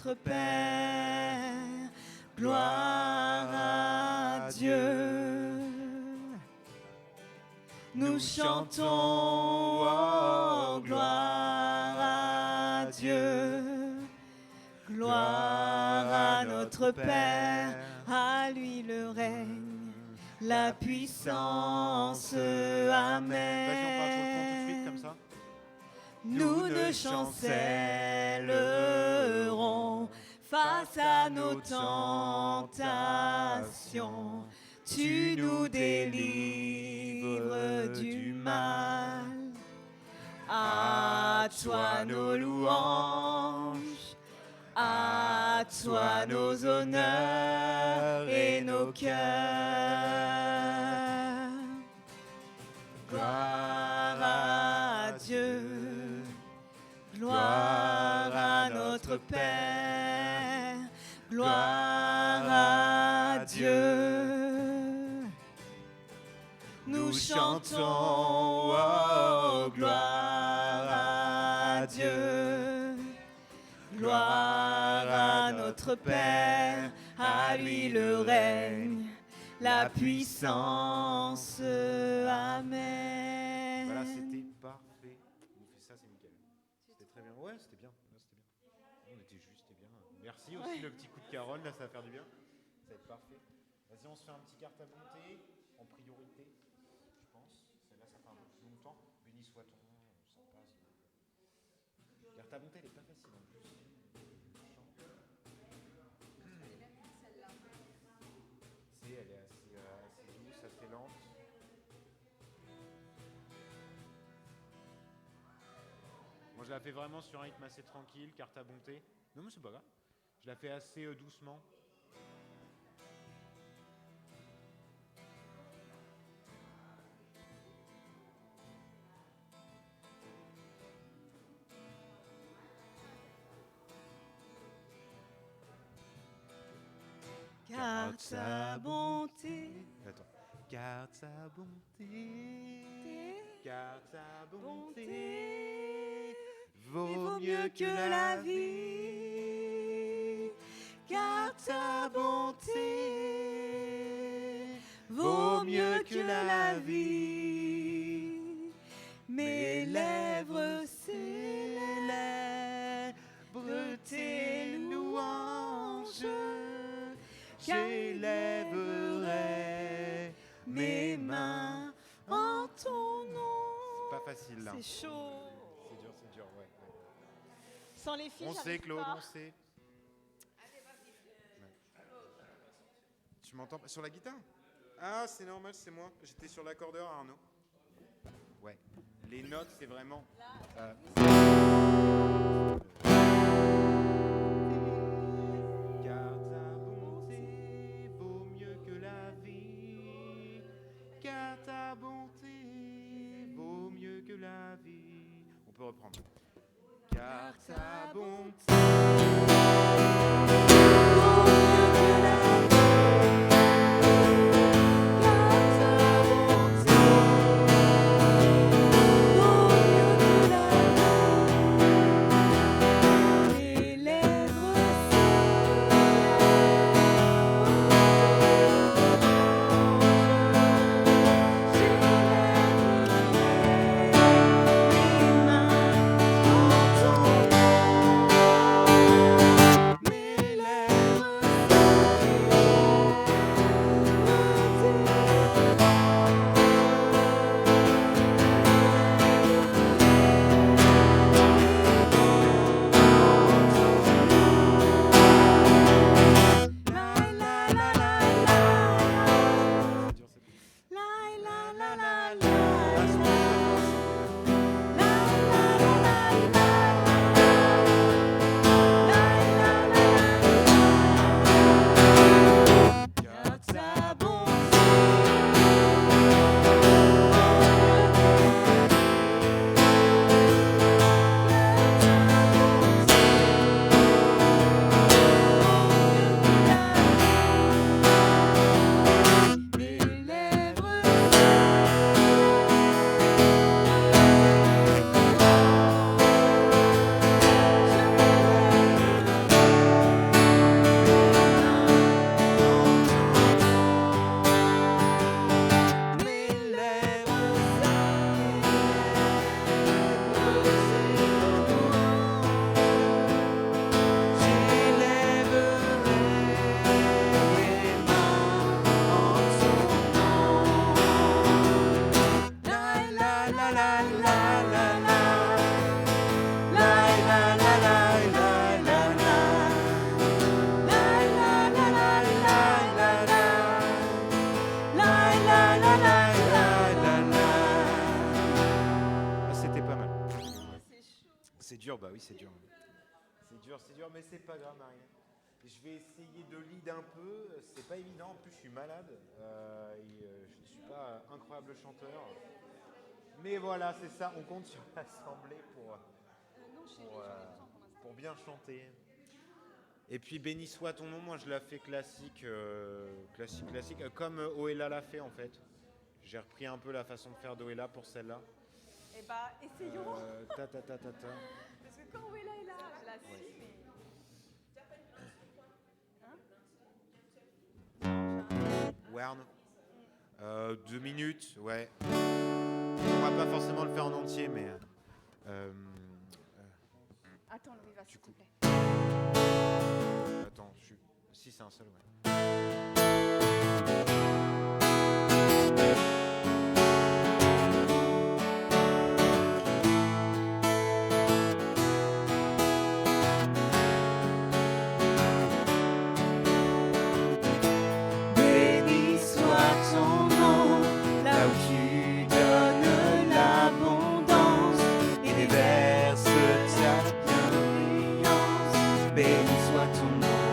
notre Père, gloire à Dieu. Nous chantons, oh, gloire à Dieu, gloire à notre Père, à lui le règne, la puissance, amen. Nous ne chancellerons face à nos tentations. Tu nous délivres du mal. À toi nos louanges, à toi nos honneurs et nos cœurs. Gloire à Dieu, gloire à notre Père, gloire à Dieu. Nous chantons, oh, gloire à Dieu, gloire à notre Père, à lui le règne, la puissance, amen. Voilà, c'était parfait. Ça, c'est nickel. C'était très bien. Ouais, c'était bien. On était juste, c'était bien. Merci aussi le petit coup de Carole, là, ça va faire du bien. Ça va être parfait. Vas-y, on se fait un petit carte à monter en priorité. Celle-là, ça fait un peu plus longtemps. Béni soit ton nom, ça passe. Carte à monter, elle n'est pas facile en plus. Elle est assez douce, assez lente. Moi, je la fais vraiment sur un rythme assez tranquille, carte à bonté. Non, mais c'est pas grave. Je la fais assez doucement. Car sa bonté, Attends. Car sa bonté, car sa bonté vaut mieux que la vie. car ta bonté vaut mieux que la vie. Mes lèvres célèbrent tes louanges. J'élèverai mes mains en ton nom. C'est pas facile là. C'est chaud. C'est dur, ouais. Sans les filles, On sait, j'arrive Claude, pas. on sait. Tu m'entends sur la guitare? Ah, c'est normal, c'est moi. J'étais sur l'accordeur, Arnaud. Ouais. Les notes, c'est vraiment. Car ta bonté vaut mieux que la vie. Car ta bonté vaut mieux que la vie. On peut reprendre. Car ta bonté. Car dur, bah oui, c'est dur. C'est dur, mais c'est pas grave, Marianne. Je vais essayer de lead un peu. C'est pas évident, en plus, je suis malade. Je ne suis pas incroyable chanteur. Mais voilà, c'est ça, on compte sur l'assemblée pour bien chanter. Et puis béni soit ton nom, moi je la fais classique, comme Oella l'a fait en fait. J'ai repris un peu la façon de faire d'Oella pour celle-là. Eh bah, essayons. Ta ta ta ta ta. Parce que quand Wella est là, je la suis, mais... Wern. 2 minutes, ouais. On va pas forcément le faire en entier, mais... Attends, Louis, va, s'il te plaît. Attends, si c'est un seul, ouais. Béni soit ton nom, là où tu donnes l'abondance et déverses ta bienveillance. Béni soit ton nom.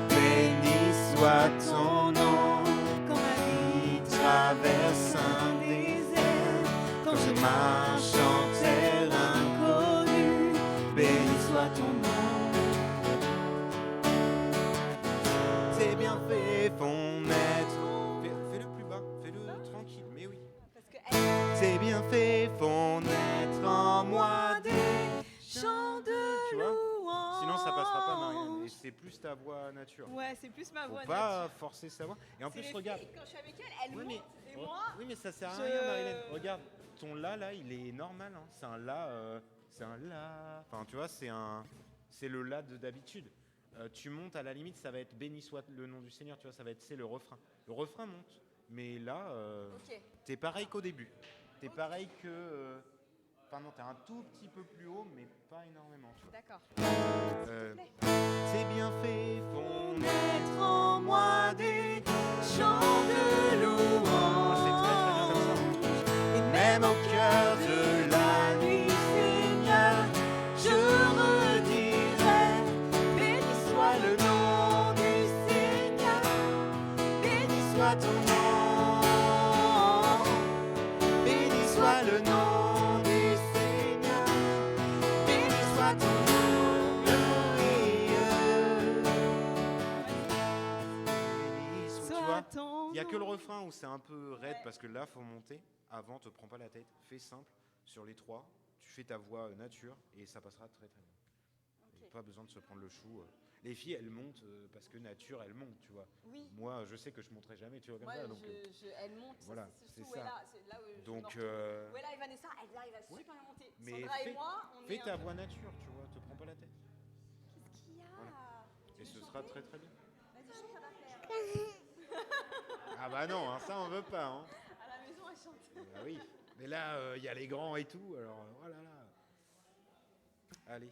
Béni soit ton nom. Quand ma vie traverse un désert, quand je marche en terre inconnue, béni soit ton nom. Tes bienfaits font naître. Fais-le plus bas, fais-le tranquille, mais oui. Tes bienfaits font naître en moi des chants de Tu vois ? louange. Sinon ça passera pas, Marianne. Et c'est plus ta voix nature. Ouais, c'est plus ma voix Faut pas nature. forcer sa voix. Et en C'est plus, les regarde. filles, quand je suis avec elle, elle Oui, monte. Et moi, oui, mais ça sert à je- rien, Marilyn. Regarde, ton là, il est normal. Hein. C'est un la. Enfin, tu vois, c'est le la d'habitude. Tu montes à la limite, ça va être béni soit le nom du Seigneur. Tu vois, ça va être c'est le refrain. Le refrain monte, mais là, ok. t'es pareil qu'au début. T'es pareil que. Enfin non, t'es un tout petit peu plus haut, mais pas énormément. Tu vois. D'accord. Tes bienfaits font Naître en moi des chants de C'est très très bien comme ça. louange. Et même au cœur de la nuit, Seigneur, je redirai, béni soit le nom du Seigneur, béni soit ton nom, béni soit le nom du Seigneur, béni soit ton nom, Tu vois, il n'y a que le refrain où c'est un peu raide parce que là, faut monter. Avant, te prends pas la tête. Fais simple sur les trois. Tu fais ta voix nature et ça passera très très bien. Et pas besoin de se prendre le chou. Les filles, elles montent parce que nature, elles montent, tu vois. Oui. Moi, je sais que je monterai jamais, tu vois, comme Moi, ça. Donc, elle monte, voilà, c'est c'est surtout ça. Wella, c'est là où je donc me retrouve. Wella et Vanessa, elles arrivent à super bien monter. mais Sandra et moi, on fais est ta un peu- voix nature, tu vois. Te prends pas la tête. Qu'est-ce qu'il y a? Voilà. Tu Et veux ce chanter sera très très bien. Vas-y, chante, ça va faire. Ah bah non, hein, ça on veut pas. Hein. À la maison, elle chante. Ah oui, mais là, il y a les grands et tout, alors voilà. Allez.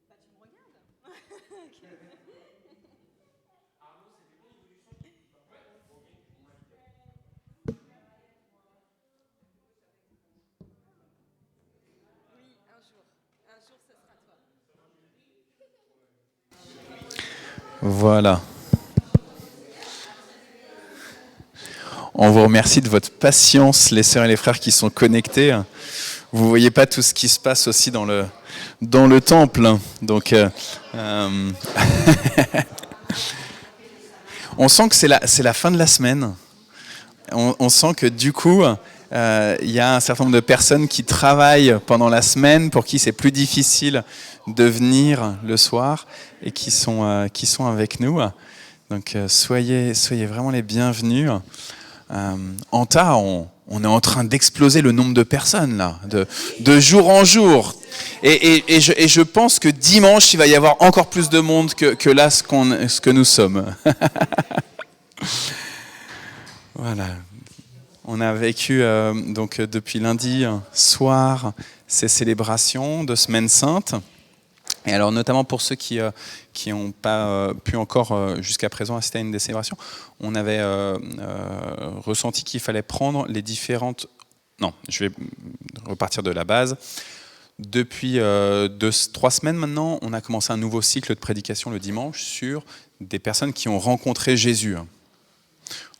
Bah, tu me regardes. Oui, un jour. Un jour, ce sera toi. Voilà. On vous remercie de votre patience, les sœurs et les frères qui sont connectés. Vous ne voyez pas tout ce qui se passe aussi dans le temple. Donc, on sent que c'est la fin de la semaine. On sent que du coup, il y a un certain nombre de personnes qui travaillent pendant la semaine, pour qui c'est plus difficile de venir le soir et qui sont avec nous. Donc soyez vraiment les bienvenus. Anta, on est en train d'exploser le nombre de personnes là, de jour en jour. Et je pense que dimanche, il va y avoir encore plus de monde que là, ce que nous sommes. Voilà. On a vécu donc depuis lundi soir ces célébrations de Semaine Sainte. Et alors notamment pour ceux qui n'ont pas pu encore jusqu'à présent assister à une des célébrations, on avait ressenti qu'il fallait prendre les différentes... Non, je vais repartir de la base. Depuis 3 semaines maintenant, on a commencé un nouveau cycle de prédication le dimanche sur des personnes qui ont rencontré Jésus.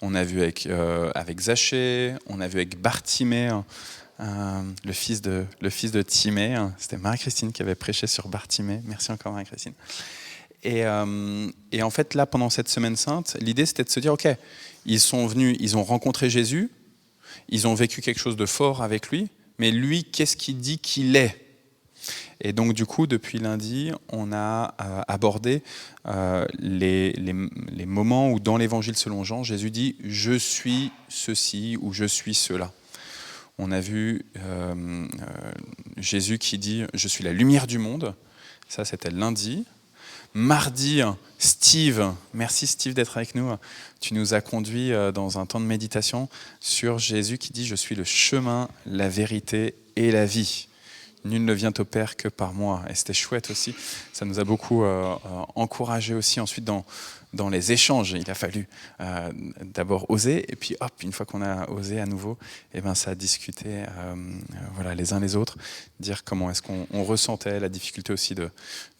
On a vu avec Zachée, on a vu avec Bartimée, le fils de Timée. C'était Marie-Christine qui avait prêché sur Bartimée. Merci encore Marie-Christine. Et en fait, là, pendant cette semaine sainte, l'idée c'était de se dire, ok, ils sont venus, ils ont rencontré Jésus, ils ont vécu quelque chose de fort avec lui, mais lui, qu'est-ce qu'il dit qu'il est ? Et donc du coup, depuis lundi, on a abordé les moments où dans l'Évangile selon Jean, Jésus dit « Je suis ceci » ou « Je suis cela ». On a vu Jésus qui dit « Je suis la lumière du monde ». Ça, c'était lundi. Mardi, Steve, merci Steve d'être avec nous. Tu nous as conduits dans un temps de méditation sur Jésus qui dit « Je suis le chemin, la vérité et la vie ». Nul ne vient au Père que par moi. Et c'était chouette aussi. Ça nous a beaucoup encouragé aussi ensuite dans les échanges. Il a fallu d'abord oser. Et puis hop, une fois qu'on a osé à nouveau, eh ben, ça a discuté voilà, les uns les autres. Dire comment est-ce qu'on ressentait la difficulté aussi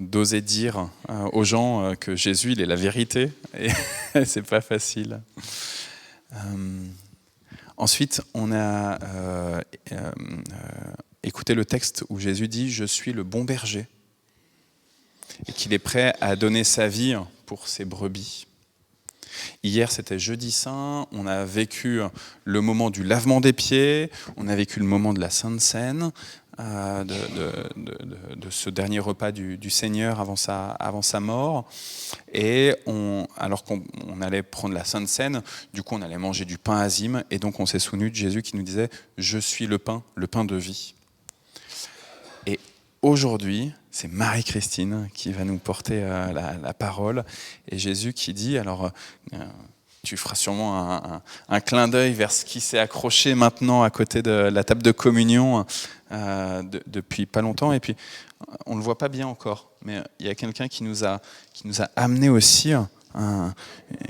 d'oser dire aux gens que Jésus, il est la vérité. Et c'est pas facile. Ensuite, on a écouté le texte où Jésus dit « Je suis le bon berger » et qu'il est prêt à donner sa vie pour ses brebis. Hier, c'était jeudi saint, on a vécu le moment du lavement des pieds, on a vécu le moment de la Sainte Seine, de ce dernier repas du Seigneur avant sa mort. Et alors qu'on allait prendre la Sainte Seine, du coup on allait manger du pain azime, et donc on s'est souvenu de Jésus qui nous disait « Je suis le pain de vie ». Et aujourd'hui, c'est Marie-Christine qui va nous porter la parole, et Jésus qui dit, alors tu feras sûrement un clin d'œil vers ce qui s'est accroché maintenant à côté de la table de communion depuis pas longtemps, et puis on ne le voit pas bien encore, mais il y a quelqu'un qui nous a amené aussi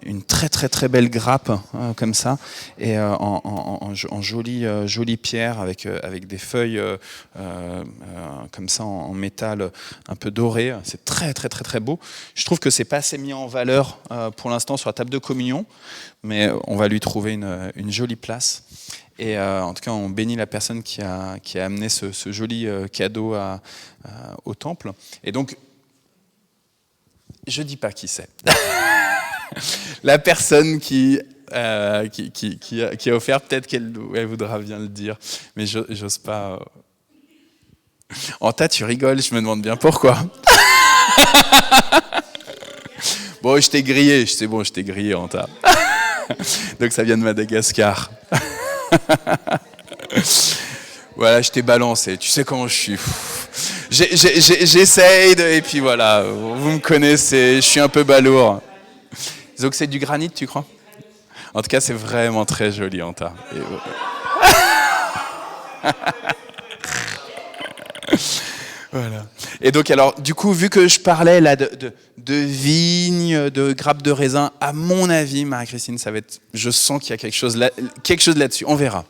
une très très très belle grappe comme ça, et en jolie pierre avec des feuilles comme ça en métal un peu doré. C'est très très très très beau. Je trouve que c'est pas assez mis en valeur pour l'instant sur la table de communion, mais on va lui trouver une jolie place. Et en tout cas, on bénit la personne qui a amené ce joli cadeau au temple. Et donc, je dis pas qui c'est. La personne qui a offert, peut-être qu'elle voudra bien le dire, mais j'ose pas. Anta, tu rigoles, je me demande bien pourquoi. Bon, je t'ai grillé, c'est bon, je t'ai grillé, Anta. Donc ça vient de Madagascar. Voilà, je t'ai balancé, tu sais comment je suis. J'essaye, et puis voilà, vous me connaissez, je suis un peu balourd. Donc c'est du granit, tu crois ? En tout cas, c'est vraiment très joli, Anta. Voilà. Et donc, alors, du coup, vu que je parlais là de vignes, de grappes de raisin, à mon avis, Marie-Christine, ça va être. Je sens qu'il y a quelque chose là-dessus. On verra.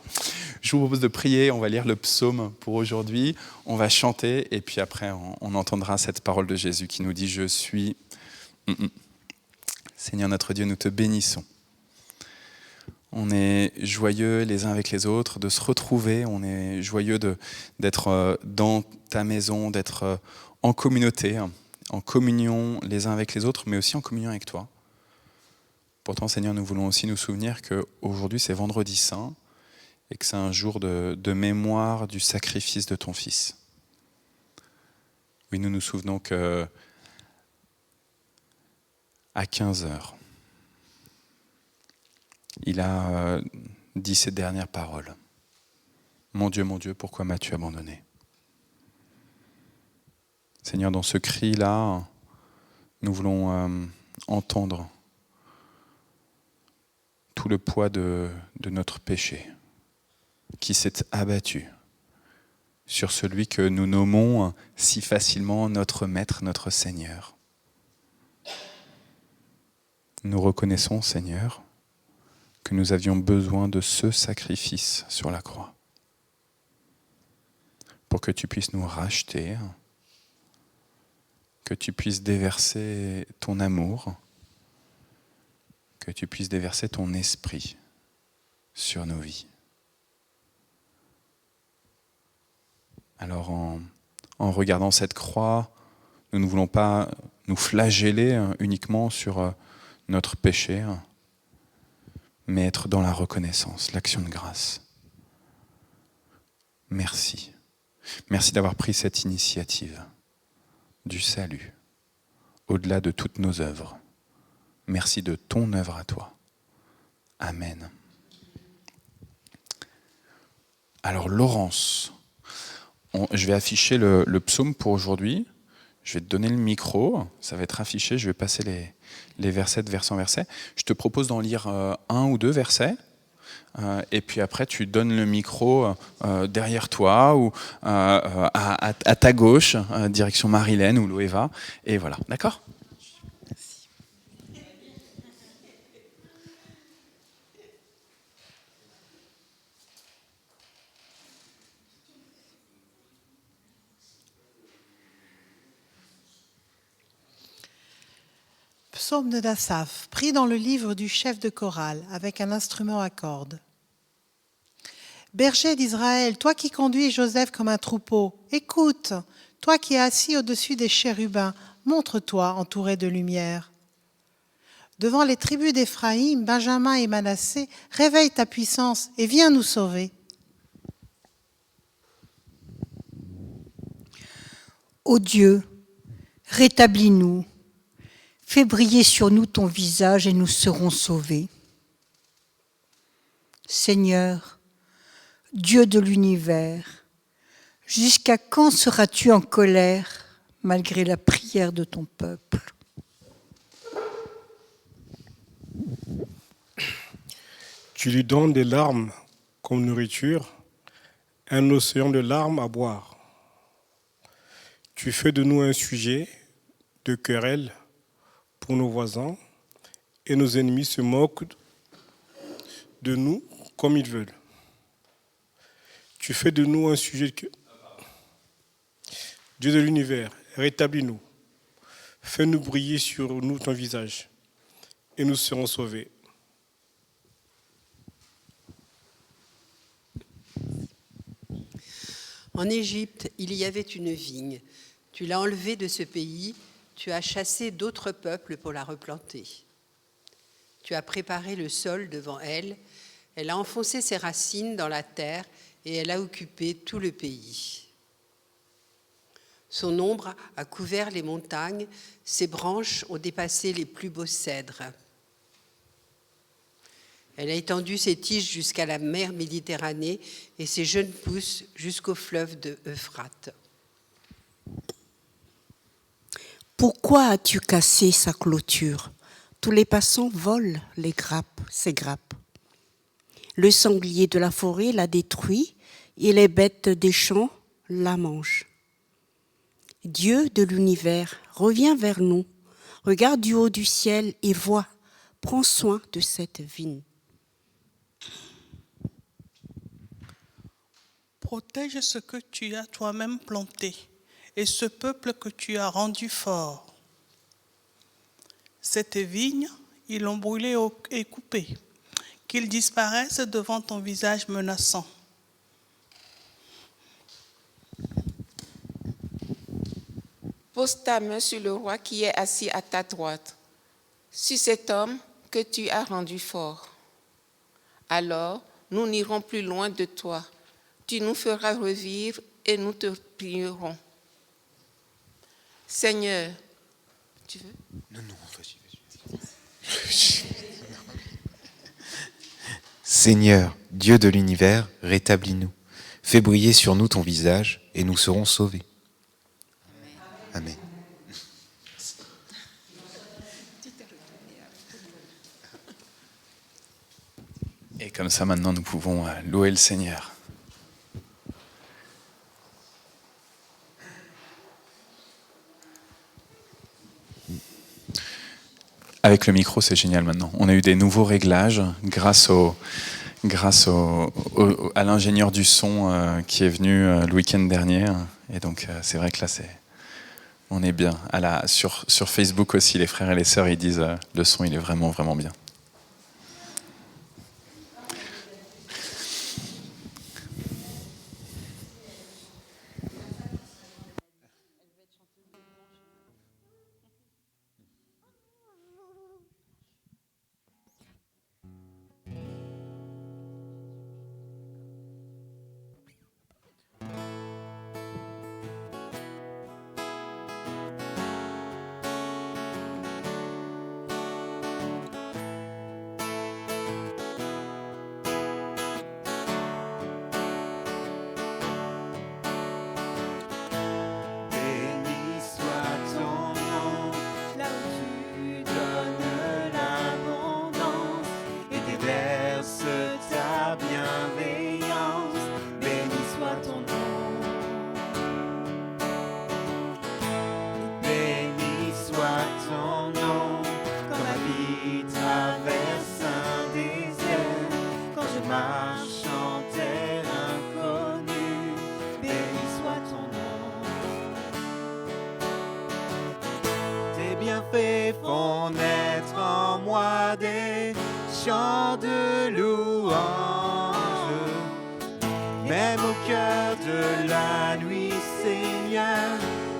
Je vous propose de prier. On va lire le psaume pour aujourd'hui. On va chanter, et puis après, on entendra cette parole de Jésus qui nous dit : Je suis. Seigneur notre Dieu, nous te bénissons. On est joyeux les uns avec les autres de se retrouver. On est joyeux d'être dans ta maison, d'être en communauté, en communion les uns avec les autres, mais aussi en communion avec toi. Pourtant, Seigneur, nous voulons aussi nous souvenir qu'aujourd'hui, c'est vendredi saint et que c'est un jour de mémoire du sacrifice de ton Fils. Oui, nous nous souvenons que à 15h, il a dit ces dernières paroles. Mon Dieu, pourquoi m'as-tu abandonné ? Seigneur, dans ce cri-là, nous voulons entendre tout le poids de notre péché qui s'est abattu sur celui que nous nommons si facilement notre Maître, notre Seigneur. Nous reconnaissons, Seigneur, que nous avions besoin de ce sacrifice sur la croix, pour que tu puisses nous racheter, que tu puisses déverser ton amour, que tu puisses déverser ton esprit sur nos vies. Alors en regardant cette croix, nous ne voulons pas nous flageller uniquement sur notre péché, mais être dans la reconnaissance, l'action de grâce. Merci. Merci d'avoir pris cette initiative du salut, au-delà de toutes nos œuvres. Merci de ton œuvre à toi. Amen. Alors Laurence, je vais afficher le psaume pour aujourd'hui. Je vais te donner le micro, ça va être affiché, je vais passer les versets de verset en verset. Je te propose d'en lire un ou deux versets, et puis après tu donnes le micro derrière toi ou à ta gauche, direction Marilène ou Loéva, et voilà, d'accord ? Psaume de Asaph, pris dans le livre du chef de chorale, avec un instrument à cordes. Berger d'Israël, toi qui conduis Joseph comme un troupeau, écoute, toi qui es assis au-dessus des chérubins, montre-toi entouré de lumière. Devant les tribus d'Éphraïm, Benjamin et Manassé, réveille ta puissance et viens nous sauver. Ô Dieu, rétablis-nous. Fais briller sur nous ton visage et nous serons sauvés. Seigneur, Dieu de l'univers, jusqu'à quand seras-tu en colère malgré la prière de ton peuple ? Tu lui donnes des larmes comme nourriture, un océan de larmes à boire. Tu fais de nous un sujet de querelle pour nos voisins, et nos ennemis se moquent de nous comme ils veulent. Tu fais de nous un sujet que... Dieu de l'univers, rétablis-nous. Fais-nous briller sur nous ton visage, et nous serons sauvés. En Égypte, il y avait une vigne. Tu l'as enlevée de ce pays. Tu as chassé d'autres peuples pour la replanter. Tu as préparé le sol devant elle. Elle a enfoncé ses racines dans la terre et elle a occupé tout le pays. Son ombre a couvert les montagnes. Ses branches ont dépassé les plus beaux cèdres. Elle a étendu ses tiges jusqu'à la mer Méditerranée et ses jeunes pousses jusqu'au fleuve de Euphrate. Pourquoi as-tu cassé sa clôture ? Tous les passants volent ses grappes. Le sanglier de la forêt l'a détruit et les bêtes des champs la mangent. Dieu de l'univers, reviens vers nous. Regarde du haut du ciel et vois. Prends soin de cette vigne. Protège ce que tu as toi-même planté et ce peuple que tu as rendu fort. Cette vigne, ils l'ont brûlée et coupée, qu'ils disparaissent devant ton visage menaçant. Pose ta main sur le roi qui est assis à ta droite, sur cet homme que tu as rendu fort. Alors, nous n'irons plus loin de toi. Tu nous feras revivre et nous te prierons. Seigneur, tu veux ? Non, vas-y. Seigneur, Dieu de l'univers, rétablis-nous. Fais briller sur nous ton visage et nous serons sauvés. Amen. Et comme ça, maintenant, nous pouvons louer le Seigneur. Avec le micro, c'est génial maintenant. On a eu des nouveaux réglages grâce à l'ingénieur du son qui est venu le week-end dernier. Et donc, c'est vrai que là, on est bien. Sur Facebook aussi, les frères et les sœurs, ils disent le son, il est vraiment, vraiment bien. Béni soit ton nom, là où tu donnes l'abondance et déverses ta bienveillance. Béni soit ton nom. Béni soit ton nom, quand ma vie traverse un désert, quand je marche en terre inconnue. Béni soit ton nom. Tes bienfaits font naître en moi des chants de louange. Même au cœur de la nuit, Seigneur,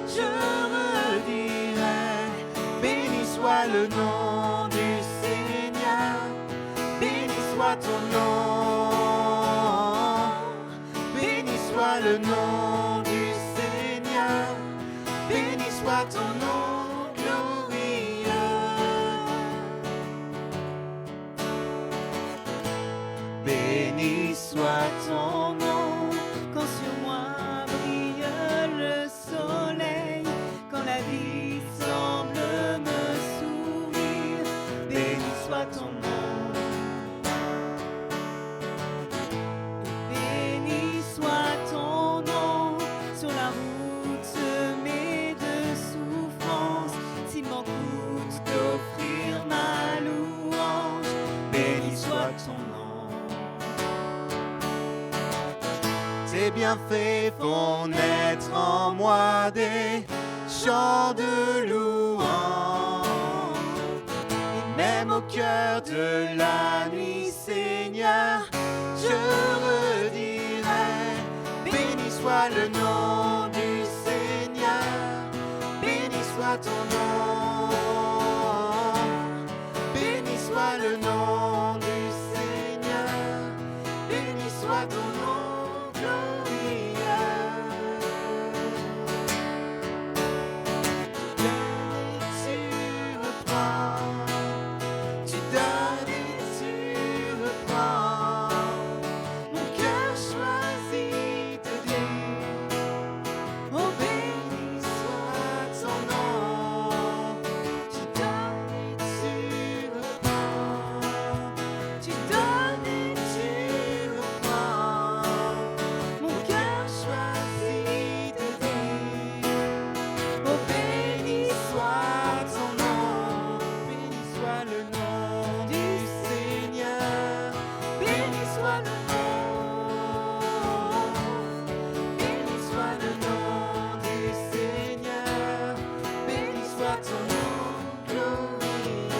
je redirai. Béni soit le nom du Seigneur. Béni soit ton nom. Béni soit le nom du Seigneur. Béni soit ton nom glorieux. Béni soit ton nom, quand sur moi brille le soleil, quand la vie semble me sourire. Béni soit ton nom. Béni soit ton nom, sur la route semée de souffrance, s'il m'en coûte d'offrir ma louange. Béni soit ton nom. Tes bienfaits font naître en moi des chants de louange. Et même au cœur de la nuit, Seigneur, je redirai. Béni soit le nom du Seigneur. Béni soit ton nom. Béni soit le nom du Seigneur. Béni soit ton nom glorieux. Tu reprends, tu donnes et tu reprends. Mon cœur choisit de dire, oh béni soit ton nom. Tu donnes et tu reprends, tu donnes et tu reprends. Mon cœur choisit de dire, oh béni soit ton nom. Béni soit le nom du Seigneur. Béni soit le nom. Béni soit le nom du Seigneur. Béni soit ton nom glorieux.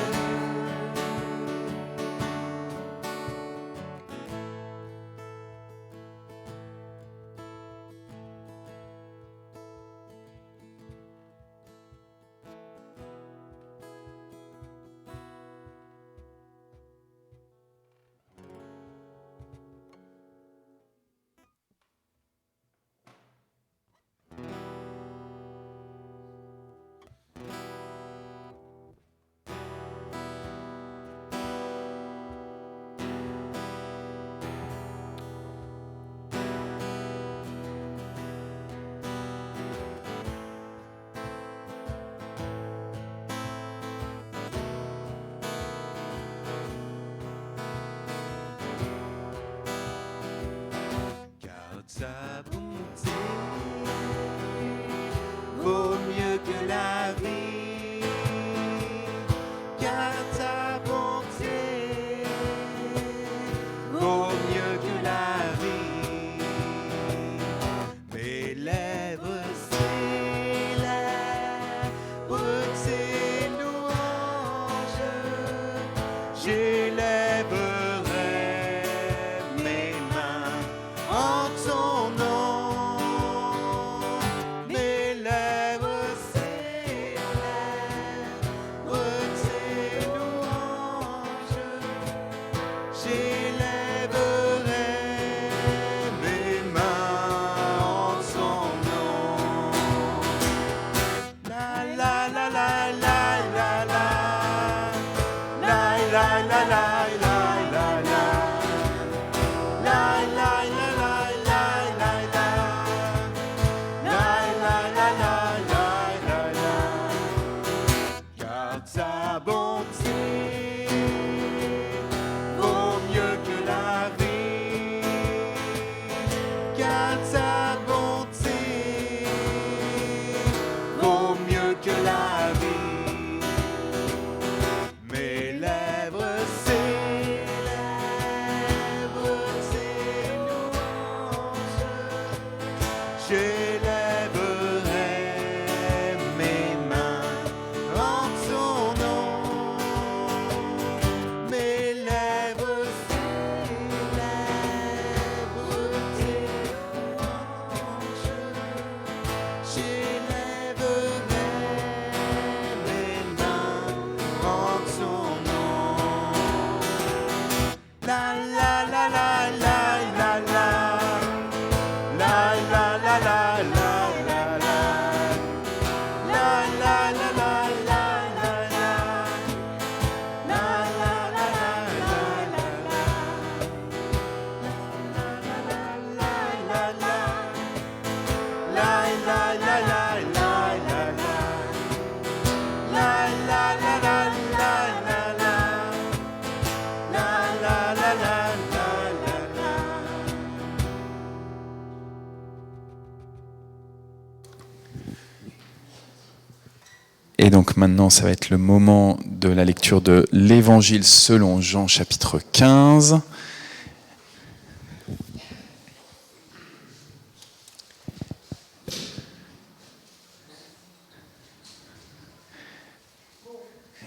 Et donc maintenant, ça va être le moment de la lecture de l'Évangile selon Jean, chapitre 15.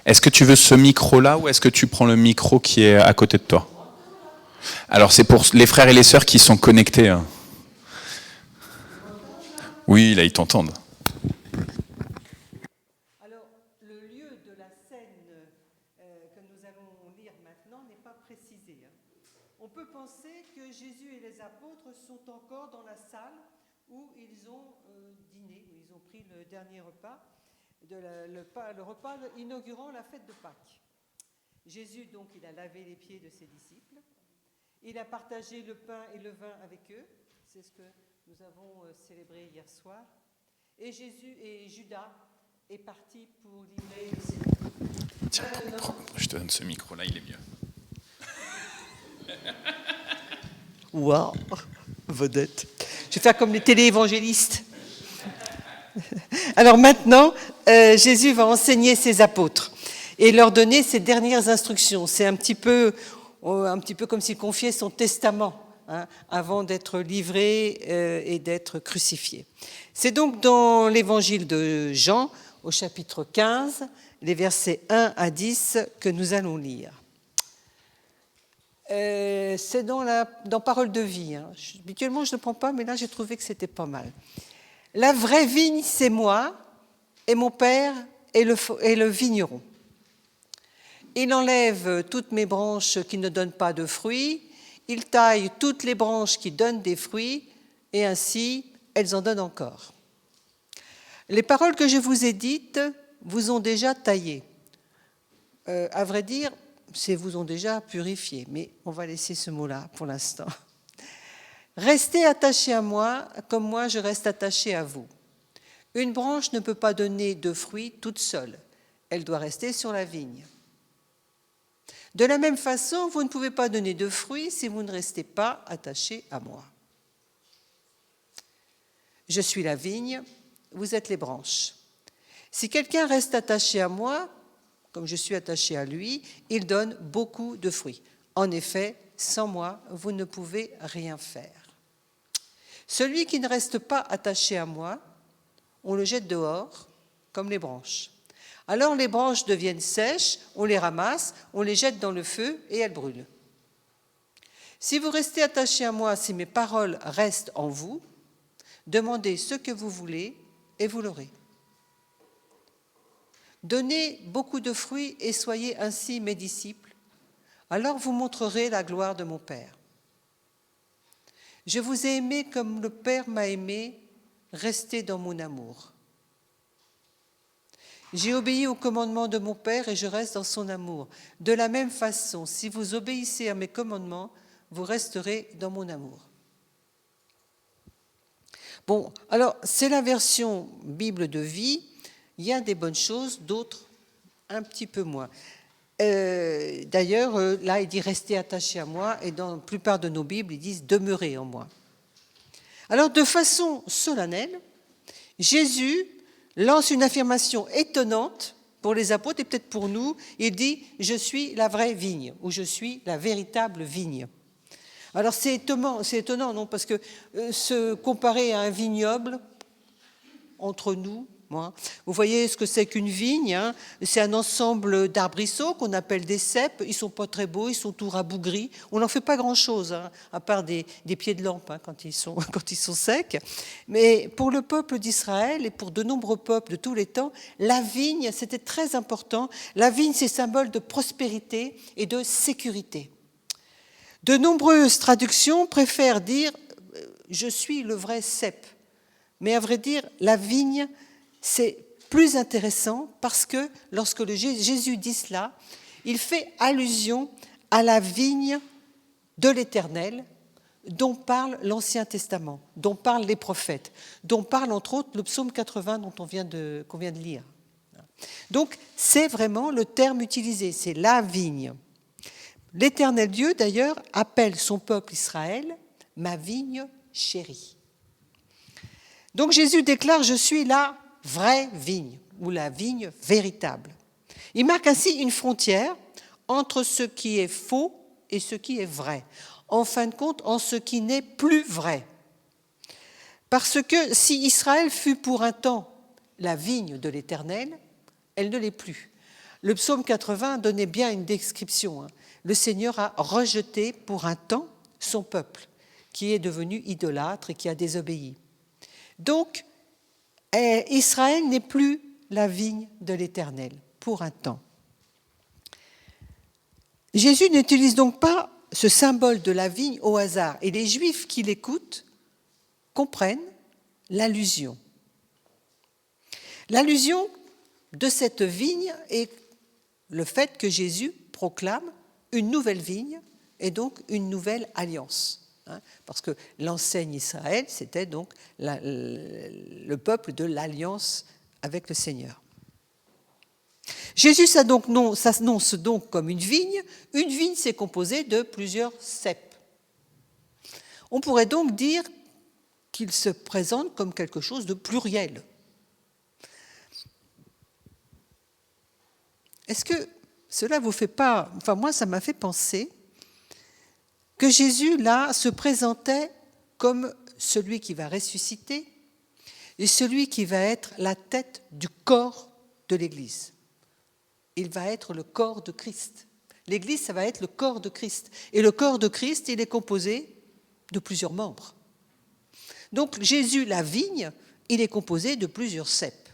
Est-ce que tu veux ce micro-là ou est-ce que tu prends le micro qui est à côté de toi? Alors c'est pour les frères et les sœurs qui sont connectés. Hein. Oui, là ils t'entendent. Alors, le lieu de la scène que nous allons lire maintenant n'est pas précisé. On peut penser que Jésus et les apôtres sont encore dans la salle où ils ont dîné, où ils ont pris le dernier repas, le repas inaugurant la fête de Pâques. Jésus, donc, il a lavé les pieds de ses disciples. Il a partagé le pain et le vin avec eux. C'est ce que nous avons célébré hier soir. Et Judas est parti pour livrer le Seigneur. Tiens, je te donne ce micro-là, il est mieux. Waouh, vedette. Je vais faire comme les téléévangélistes. Alors maintenant, Jésus va enseigner ses apôtres et leur donner ses dernières instructions. C'est un petit peu comme s'il confiait son testament avant d'être livré et d'être crucifié. C'est donc dans l'évangile de Jean, au chapitre 15, les versets 1 à 10 que nous allons lire. C'est dans Parole de vie. Habituellement, je ne prends pas, mais là, j'ai trouvé que c'était pas mal. La vraie vigne, c'est moi, et mon Père est le vigneron. Il enlève toutes mes branches qui ne donnent pas de fruits, il taille toutes les branches qui donnent des fruits, et ainsi, elles en donnent encore. Les paroles que je vous ai dites vous ont déjà taillé. À vrai dire, c'est vous ont déjà purifié, mais on va laisser ce mot-là pour l'instant. Restez attachés à moi, comme moi je reste attaché à vous. Une branche ne peut pas donner de fruits toute seule. Elle doit rester sur la vigne. De la même façon, vous ne pouvez pas donner de fruits si vous ne restez pas attachés à moi. Je suis la vigne, vous êtes les branches. Si quelqu'un reste attaché à moi, comme je suis attaché à lui, il donne beaucoup de fruits. En effet, sans moi, vous ne pouvez rien faire. Celui qui ne reste pas attaché à moi, on le jette dehors, comme les branches. Alors les branches deviennent sèches, on les ramasse, on les jette dans le feu et elles brûlent. Si vous restez attaché à moi, si mes paroles restent en vous, demandez ce que vous voulez et vous l'aurez. Donnez beaucoup de fruits et soyez ainsi mes disciples, alors vous montrerez la gloire de mon Père. Je vous ai aimé comme le Père m'a aimé, restez dans mon amour. J'ai obéi au commandement de mon Père et je reste dans son amour. De la même façon, si vous obéissez à mes commandements, vous resterez dans mon amour. Bon, alors c'est la version Bible de vie. Il y a des bonnes choses, d'autres un petit peu moins. D'ailleurs, là, il dit « restez attachés à moi » et dans la plupart de nos Bibles, ils disent « demeurez en moi ». Alors, de façon solennelle, Jésus lance une affirmation étonnante pour les apôtres et peut-être pour nous. Il dit « je suis la vraie vigne » ou « je suis la véritable vigne ». Alors, c'est étonnant, non? Parce que se comparer à un vignoble, entre nous, vous voyez ce que c'est qu'une vigne, hein. C'est un ensemble d'arbrisseaux qu'on appelle des ceps. Ils ne sont pas très beaux, ils sont tout rabougris. On n'en fait pas grand-chose, hein, à part des pieds de lampe quand ils sont secs. Mais pour le peuple d'Israël et pour de nombreux peuples de tous les temps, la vigne, c'était très important. La vigne, c'est symbole de prospérité et de sécurité. De nombreuses traductions préfèrent dire « je suis le vrai cep ». Mais à vrai dire, la vigne, c'est plus intéressant parce que lorsque Jésus dit cela, il fait allusion à la vigne de l'Éternel dont parle l'Ancien Testament, dont parlent les prophètes, dont parle entre autres le psaume 80 qu'on vient de lire. Donc c'est vraiment le terme utilisé, c'est la vigne. L'Éternel Dieu d'ailleurs appelle son peuple Israël « ma vigne chérie ». Donc Jésus déclare « je suis la vraie vigne ». ou la vigne véritable. Il marque ainsi une frontière entre ce qui est faux et ce qui est vrai. En fin de compte, en ce qui n'est plus vrai. Parce que si Israël fut pour un temps la vigne de l'Éternel, elle ne l'est plus. Le psaume 80 donnait bien une description. Le Seigneur a rejeté pour un temps son peuple, qui est devenu idolâtre et qui a désobéi. Donc, Israël n'est plus la vigne de l'Éternel, pour un temps. Jésus n'utilise donc pas ce symbole de la vigne au hasard, et les Juifs qui l'écoutent comprennent l'allusion. L'allusion de cette vigne est le fait que Jésus proclame une nouvelle vigne et donc une nouvelle alliance. Parce que l'enseigne Israël, c'était donc le peuple de l'alliance avec le Seigneur. Jésus s'annonce donc comme une vigne. Une vigne, c'est composé de plusieurs ceps. On pourrait donc dire qu'il se présente comme quelque chose de pluriel. Est-ce que cela vous fait pas... Enfin, moi, ça m'a fait penser que Jésus, là, se présentait comme celui qui va ressusciter et celui qui va être la tête du corps de l'Église. Il va être le corps de Christ. L'Église, ça va être le corps de Christ. Et le corps de Christ, il est composé de plusieurs membres. Donc Jésus, la vigne, il est composé de plusieurs ceps,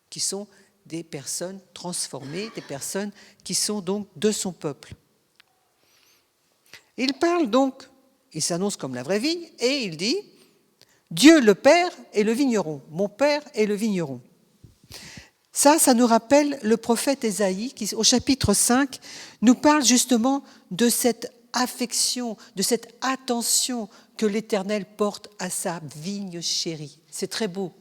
qui sont des personnes transformées, des personnes qui sont donc de son peuple. Il parle donc, il s'annonce comme la vraie vigne, et il dit « Dieu le Père est le vigneron, mon Père est le vigneron ». Ça nous rappelle le prophète Ésaïe qui, au chapitre 5, nous parle justement de cette affection, de cette attention que l'Éternel porte à sa vigne chérie. C'est très beau.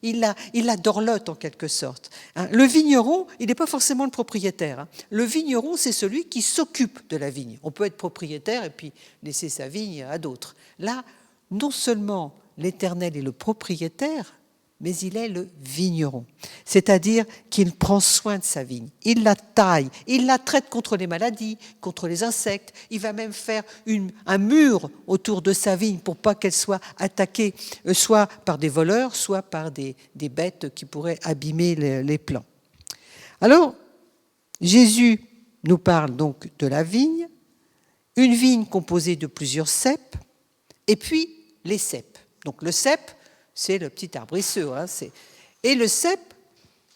Il la dorlote en quelque sorte. Le vigneron, il n'est pas forcément le propriétaire. Le vigneron, c'est celui qui s'occupe de la vigne. On peut être propriétaire et puis laisser sa vigne à d'autres. Là, non seulement l'Éternel est le propriétaire, mais il est le vigneron. C'est-à-dire qu'il prend soin de sa vigne. Il la taille, il la traite contre les maladies, contre les insectes. Il va même faire un mur autour de sa vigne pour pas qu'elle soit attaquée soit par des voleurs, soit par des bêtes qui pourraient abîmer les plants. Alors, Jésus nous parle donc de la vigne, une vigne composée de plusieurs ceps, et puis les ceps. Donc le cep, c'est le petit arbrisseau. Et le cep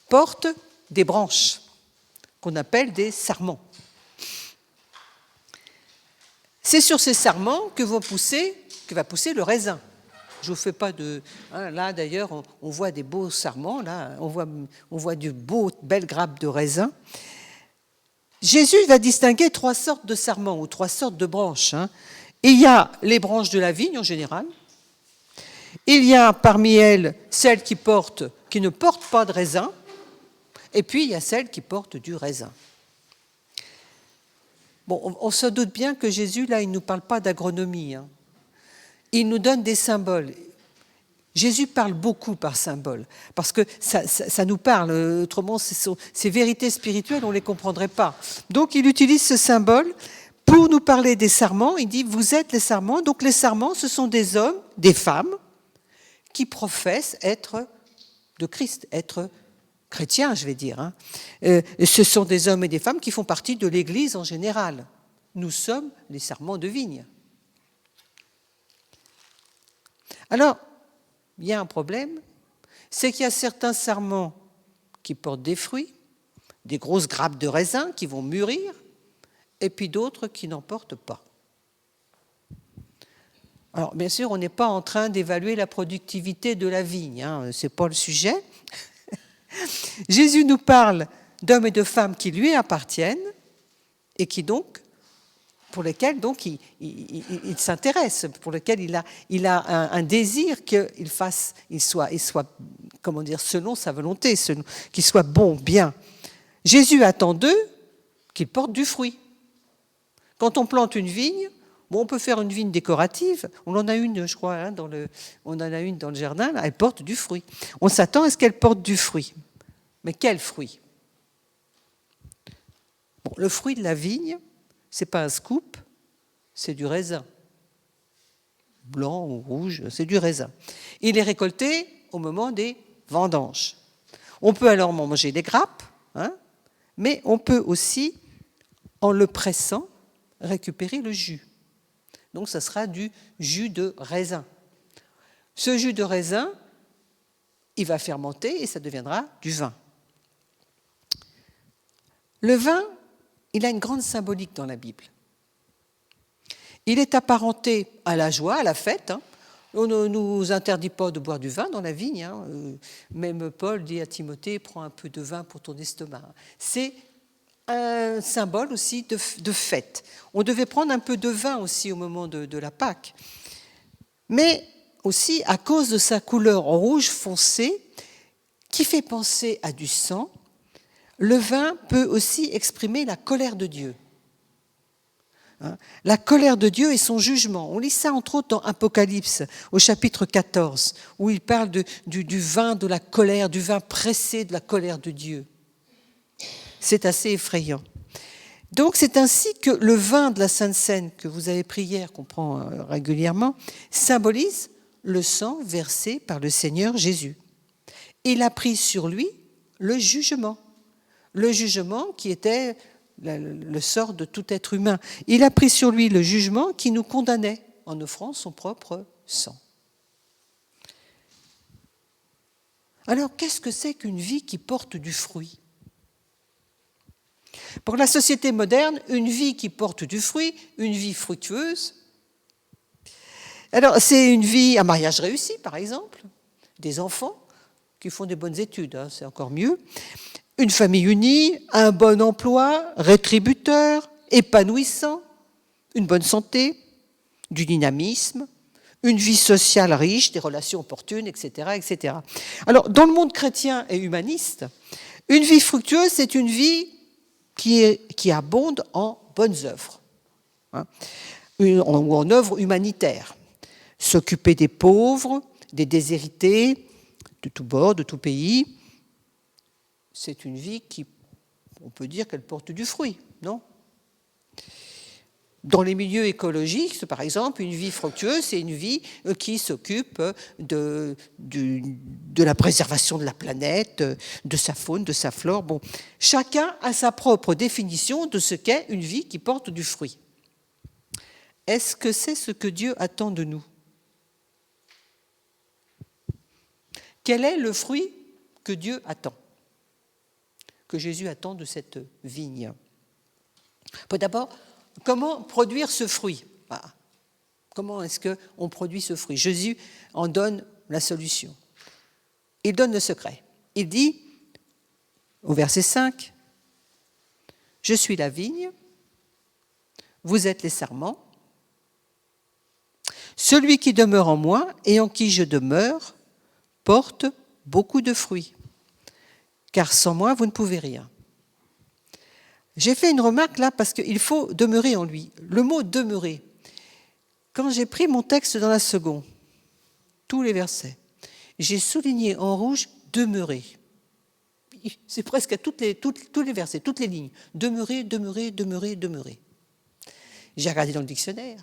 porte des branches qu'on appelle des sarments. C'est sur ces sarments que va pousser le raisin. Je ne vous fais pas de... Là, d'ailleurs, on voit des beaux sarments. Là, on voit du belle grappe de raisin. Jésus va distinguer 3 sortes de sarments ou 3 sortes de branches. Il y a les branches de la vigne en général. Il y a parmi elles celles qui ne portent pas de raisin, et puis il y a celles qui portent du raisin. Bon, on se doute bien que Jésus, là, il ne nous parle pas d'agronomie. Il nous donne des symboles. Jésus parle beaucoup par symbole, parce que ça nous parle. Autrement, ces vérités spirituelles, on ne les comprendrait pas. Donc, il utilise ce symbole pour nous parler des sarments. Il dit, vous êtes les sarments. Donc, les sarments, ce sont des hommes, des femmes, qui professent être de Christ, être chrétiens, je vais dire. Ce sont des hommes et des femmes qui font partie de l'Église en général. Nous sommes les sarments de vigne. Alors, il y a un problème, c'est qu'il y a certains sarments qui portent des fruits, des grosses grappes de raisin qui vont mûrir, et puis d'autres qui n'en portent pas. Alors, bien sûr, on n'est pas en train d'évaluer la productivité de la vigne, ce n'est pas le sujet. Jésus nous parle d'hommes et de femmes qui lui appartiennent et qui donc, pour lesquels donc il s'intéresse, pour lesquels il a un désir qu'il soit comment dire, selon sa volonté, qu'il soit bon, bien. Jésus attend d'eux qu'ils portent du fruit. Quand on plante une vigne, on peut faire une vigne décorative. On en a une, je crois, on en a une dans le jardin. Là, elle porte du fruit. On s'attend à ce qu'elle porte du fruit. Mais quel fruit? Bon, le fruit de la vigne, ce n'est pas un scoop, c'est du raisin. Blanc ou rouge, c'est du raisin. Il est récolté au moment des vendanges. On peut alors manger des grappes, mais on peut aussi, en le pressant, récupérer le jus. Donc ça sera du jus de raisin. Ce jus de raisin, il va fermenter et ça deviendra du vin. Le vin, il a une grande symbolique dans la Bible. Il est apparenté à la joie, à la fête. On ne nous interdit pas de boire du vin dans la vigne. Même Paul dit à Timothée, prends un peu de vin pour ton estomac. C'est un symbole aussi de fête. On devait prendre un peu de vin aussi au moment de la Pâque. Mais aussi, à cause de sa couleur rouge foncé, qui fait penser à du sang, le vin peut aussi exprimer la colère de Dieu. La colère de Dieu et son jugement. On lit ça entre autres dans Apocalypse, au chapitre 14, où il parle du vin de la colère, du vin pressé de la colère de Dieu. C'est assez effrayant. Donc c'est ainsi que le vin de la Sainte Seine que vous avez pris hier, qu'on prend régulièrement, symbolise le sang versé par le Seigneur Jésus. Il a pris sur lui le jugement qui était le sort de tout être humain. Il a pris sur lui le jugement qui nous condamnait en offrant son propre sang. Alors, qu'est-ce que c'est qu'une vie qui porte du fruit ? Pour la société moderne, une vie qui porte du fruit, une vie fructueuse, alors c'est une vie, un mariage réussi par exemple, des enfants qui font des bonnes études, c'est encore mieux, une famille unie, un bon emploi, rétributeur, épanouissant, une bonne santé, du dynamisme, une vie sociale riche, des relations opportunes, etc., etc. Alors, dans le monde chrétien et humaniste, une vie fructueuse, c'est une vie qui abonde en bonnes œuvres, ou en œuvres humanitaires. S'occuper des pauvres, des déshérités, de tous bords, de tout pays, c'est une vie qui, on peut dire qu'elle porte du fruit, non ? Dans les milieux écologiques, par exemple, une vie fructueuse, c'est une vie qui s'occupe de la préservation de la planète, de sa faune, de sa flore. Bon, chacun a sa propre définition de ce qu'est une vie qui porte du fruit. Est-ce que c'est ce que Dieu attend de nous ? Quel est le fruit que Dieu attend ? Que Jésus attend de cette vigne. D'abord, comment produire ce fruit ? Comment est-ce qu'on produit ce fruit ? Jésus en donne la solution. Il donne le secret. Il dit, au verset 5, « Je suis la vigne, vous êtes les sarments. Celui qui demeure en moi et en qui je demeure porte beaucoup de fruits. Car sans moi, vous ne pouvez rien. » J'ai fait une remarque là parce qu'il faut demeurer en lui. Le mot « demeurer », quand j'ai pris mon texte dans la seconde, tous les versets, j'ai souligné en rouge « demeurer ». C'est presque à tous les versets, toutes les lignes. Demeurer, demeurer, demeurer, demeurer. J'ai regardé dans le dictionnaire.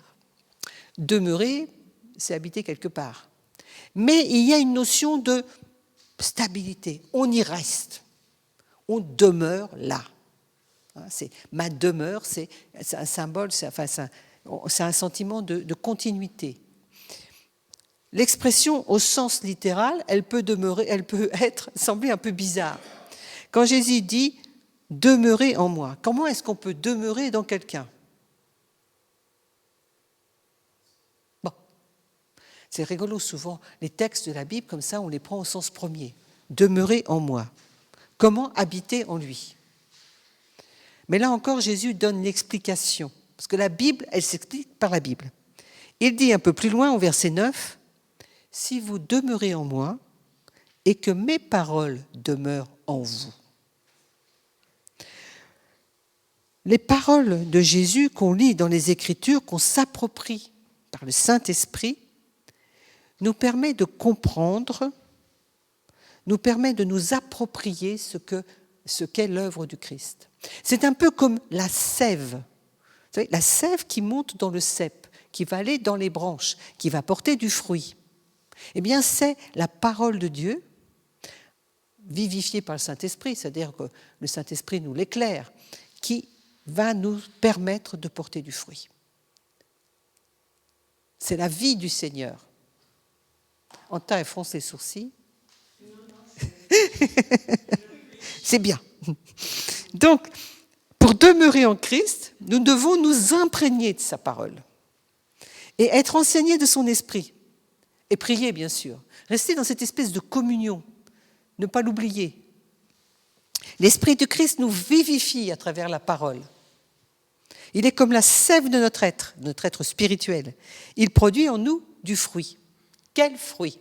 Demeurer, c'est habiter quelque part. Mais il y a une notion de stabilité. On y reste. On demeure là. C'est ma demeure, c'est un symbole, c'est un sentiment de continuité. L'expression au sens littéral, elle peut sembler un peu bizarre. Quand Jésus dit « demeurer en moi », comment est-ce qu'on peut demeurer dans quelqu'un ? Bon, c'est rigolo souvent, les textes de la Bible, comme ça, on les prend au sens premier. « Demeurer en moi ». Comment habiter en lui ? Mais là encore, Jésus donne l'explication. Parce que la Bible, elle s'explique par la Bible. Il dit un peu plus loin, au verset 9, « Si vous demeurez en moi et que mes paroles demeurent en vous. » Les paroles de Jésus qu'on lit dans les Écritures, qu'on s'approprie par le Saint-Esprit, nous permet de comprendre, nous permet de nous approprier ce qu'est l'œuvre du Christ. C'est un peu comme la sève. Vous savez, la sève qui monte dans le cep, qui va aller dans les branches, qui va porter du fruit. Eh bien, c'est la parole de Dieu, vivifiée par le Saint-Esprit, c'est-à-dire que le Saint-Esprit nous l'éclaire, qui va nous permettre de porter du fruit. C'est la vie du Seigneur. Anta, elle fronce les sourcils. C'est bien. Donc, pour demeurer en Christ, nous devons nous imprégner de sa parole et être enseignés de son esprit. Et prier, bien sûr. Rester dans cette espèce de communion. Ne pas l'oublier. L'Esprit de Christ nous vivifie à travers la parole. Il est comme la sève de notre être spirituel. Il produit en nous du fruit. Quel fruit?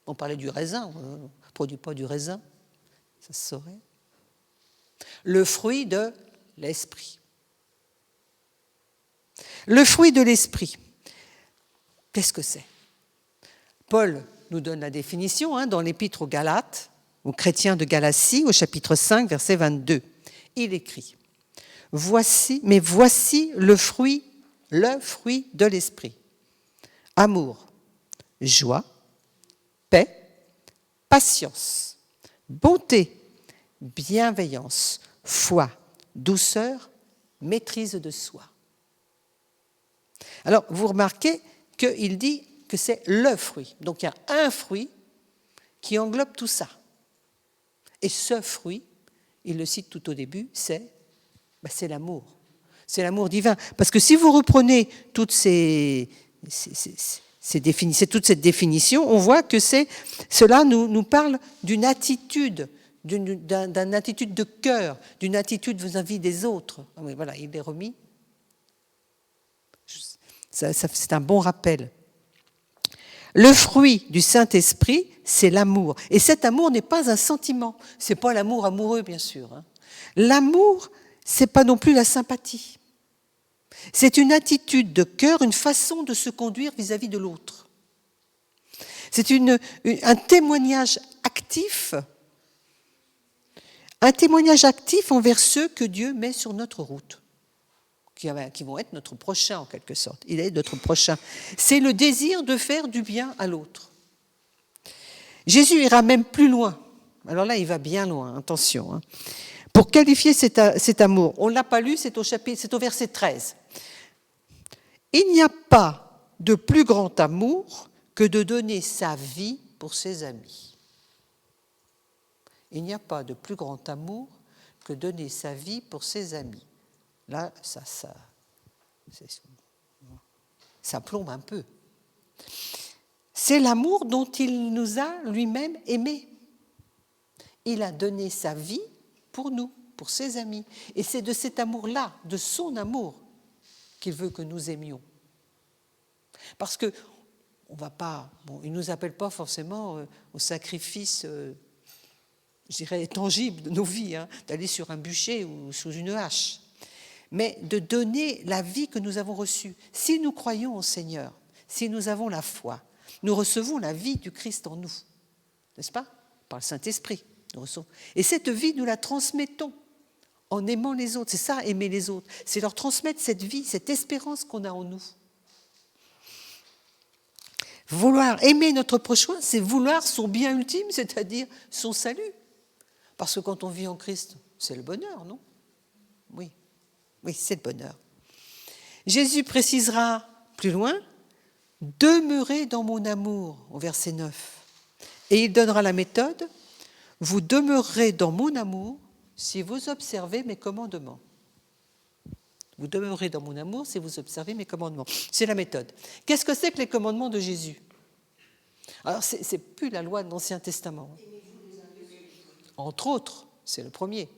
On parlait du raisin, on ne produit pas du raisin, ça se saurait. Le fruit de l'esprit. Le fruit de l'esprit, qu'est-ce que c'est? Paul nous donne la définition dans l'épître aux Galates, aux chrétiens de Galatie, au chapitre 5, verset 22. Il écrit « voici le fruit de l'esprit. Amour, joie, paix, patience, bonté, bienveillance, foi, douceur, maîtrise de soi. » Alors, vous remarquez qu'il dit que c'est le fruit. Donc, il y a un fruit qui englobe tout ça. Et ce fruit, il le cite tout au début, c'est l'amour. C'est l'amour divin. Parce que si vous reprenez toute cette définition, on voit que cela nous parle d'une attitude, d'une attitude de cœur, d'une attitude vis-à-vis des autres. Ah oui, voilà, il est remis. C'est un bon rappel. Le fruit du Saint-Esprit, c'est l'amour. Et cet amour n'est pas un sentiment. Ce n'est pas l'amour amoureux, bien sûr. L'amour, ce n'est pas non plus la sympathie. C'est une attitude de cœur, une façon de se conduire vis-à-vis de l'autre. C'est un témoignage actif envers ceux que Dieu met sur notre route, qui vont être notre prochain en quelque sorte. Il est notre prochain. C'est le désir de faire du bien à l'autre. Jésus ira même plus loin. Alors là, il va bien loin, attention. Pour qualifier cet amour, on ne l'a pas lu, c'est au verset 13. Il n'y a pas de plus grand amour que de donner sa vie pour ses amis. Il n'y a pas de plus grand amour que de donner sa vie pour ses amis. Là, ça plombe un peu. C'est l'amour dont il nous a lui-même aimés. Il a donné sa vie pour nous, pour ses amis. Et c'est de cet amour-là, de son amour, qu'il veut que nous aimions. Parce que il ne nous appelle pas forcément au sacrifice, je dirais, tangible de nos vies, d'aller sur un bûcher ou sous une hache, mais de donner la vie que nous avons reçue. Si nous croyons au Seigneur, si nous avons la foi, nous recevons la vie du Christ en nous, n'est-ce pas? Par le Saint-Esprit. Et cette vie, nous la transmettons en aimant les autres. C'est ça, aimer les autres. C'est leur transmettre cette vie, cette espérance qu'on a en nous. Vouloir aimer notre prochain, c'est vouloir son bien ultime, c'est-à-dire son salut. Parce que quand on vit en Christ, c'est le bonheur, non? Oui, c'est le bonheur. Jésus précisera plus loin, « Demeurez dans mon amour » au verset 9. Et il donnera la méthode, « Vous demeurerez dans mon amour si vous observez mes commandements. » Vous demeurez dans mon amour si vous observez mes commandements. C'est la méthode. Qu'est-ce que c'est que les commandements de Jésus? Alors, ce n'est plus la loi de l'Ancien Testament. Entre autres, c'est le premier.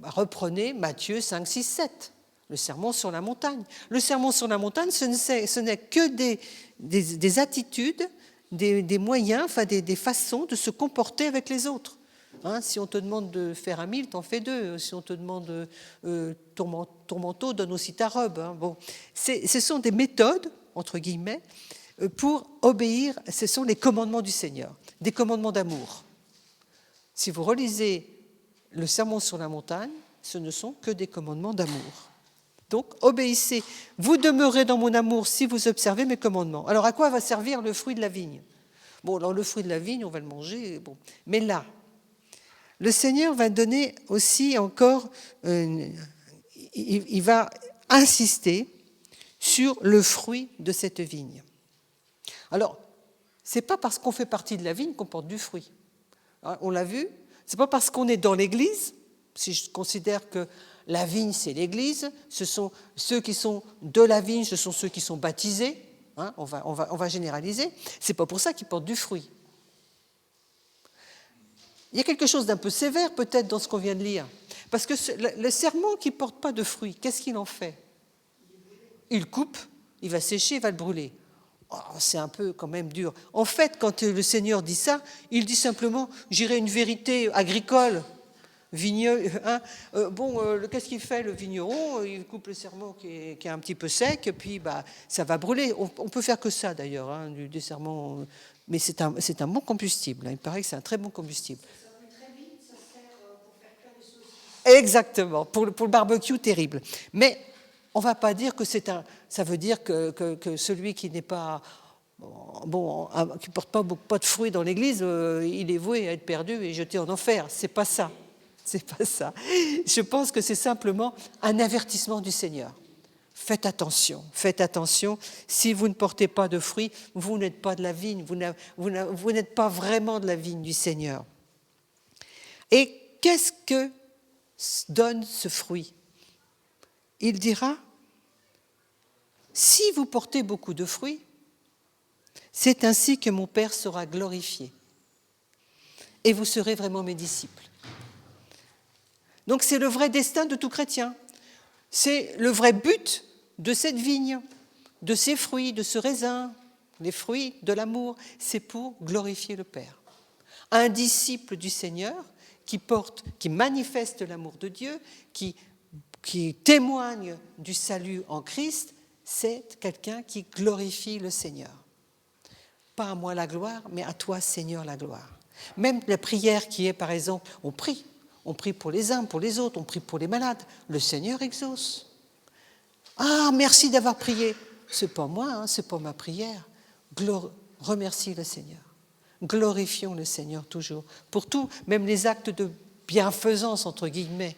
Reprenez Matthieu 5, 6, 7, le sermon sur la montagne. Le sermon sur la montagne, ce n'est que des attitudes, des moyens, des façons de se comporter avec les autres. Si on te demande de faire 1 000, t'en fais 2. Si on te demande ton manteau, donne aussi ta robe. Ce sont des méthodes, entre guillemets, pour obéir. Ce sont les commandements du Seigneur, des commandements d'amour. Si vous relisez le Sermon sur la montagne, ce ne sont que des commandements d'amour. Donc, obéissez. Vous demeurez dans mon amour si vous observez mes commandements. Alors, à quoi va servir le fruit de la vigne? Bon, alors le fruit de la vigne, on va le manger. Bon. Mais là, le Seigneur va donner aussi encore, il va insister sur le fruit de cette vigne. Alors, ce n'est pas parce qu'on fait partie de la vigne qu'on porte du fruit. On l'a vu, ce n'est pas parce qu'on est dans l'Église, si je considère que la vigne c'est l'Église, ce sont ceux qui sont de la vigne, ce sont ceux qui sont baptisés, hein, on va généraliser, ce n'est pas pour ça qu'ils portent du fruit. Il y a quelque chose d'un peu sévère peut-être dans ce qu'on vient de lire, parce que le serment qui ne porte pas de fruit, qu'est-ce qu'il en fait? Il coupe, il va sécher, il va le brûler. Oh, c'est un peu quand même dur. En fait, quand le Seigneur dit ça, il dit simplement, j'irai une vérité agricole, vigneux. Hein. Qu'est-ce qu'il fait le vigneron? Il coupe le serment qui est un petit peu sec, et puis ça va brûler. On peut faire que ça d'ailleurs, hein, du serment, mais c'est un bon combustible. Hein. Il paraît que c'est un très bon combustible. Ça brûle très vite, ça sert pour faire plein de saucisses. Exactement, pour le barbecue terrible. Mais on ne va pas dire que ça veut dire que celui qui n'est pas qui ne porte pas de fruits dans l'Église, il est voué à être perdu et jeté en enfer. C'est pas ça. C'est pas ça. Je pense que c'est simplement un avertissement du Seigneur. Faites attention. Si vous ne portez pas de fruits, vous n'êtes pas de la vigne, vous n'êtes pas vraiment de la vigne du Seigneur. Et qu'est-ce que donne ce fruit? Il dira, si vous portez beaucoup de fruits, c'est ainsi que mon Père sera glorifié. Et vous serez vraiment mes disciples. Donc c'est le vrai destin de tout chrétien. C'est le vrai but de cette vigne, de ces fruits, de ce raisin, les fruits de l'amour. C'est pour glorifier le Père. Un disciple du Seigneur qui manifeste l'amour de Dieu, qui témoigne du salut en Christ, c'est quelqu'un qui glorifie le Seigneur. Pas à moi la gloire, mais à toi, Seigneur, la gloire. Même la prière qui est, par exemple, on prie pour les uns, pour les autres, on prie pour les malades. Le Seigneur exauce. Ah, merci d'avoir prié. C'est pas moi, hein, c'est pas ma prière. Remercie le Seigneur. Glorifions le Seigneur toujours. Pour tout, même les actes de bienfaisance, entre guillemets.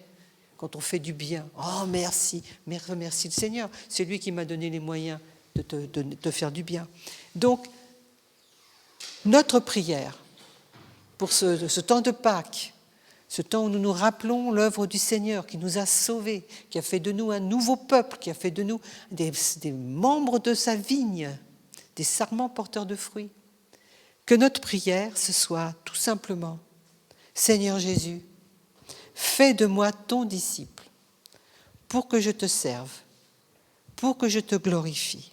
Quand on fait du bien, oh merci, mais remercie le Seigneur, c'est lui qui m'a donné les moyens de faire du bien. Donc, notre prière pour ce temps de Pâques, ce temps où nous nous rappelons l'œuvre du Seigneur qui nous a sauvés, qui a fait de nous un nouveau peuple, qui a fait de nous des membres de sa vigne, des sarments porteurs de fruits, que notre prière, ce soit tout simplement, Seigneur Jésus, fais de moi ton disciple, pour que je te serve, pour que je te glorifie,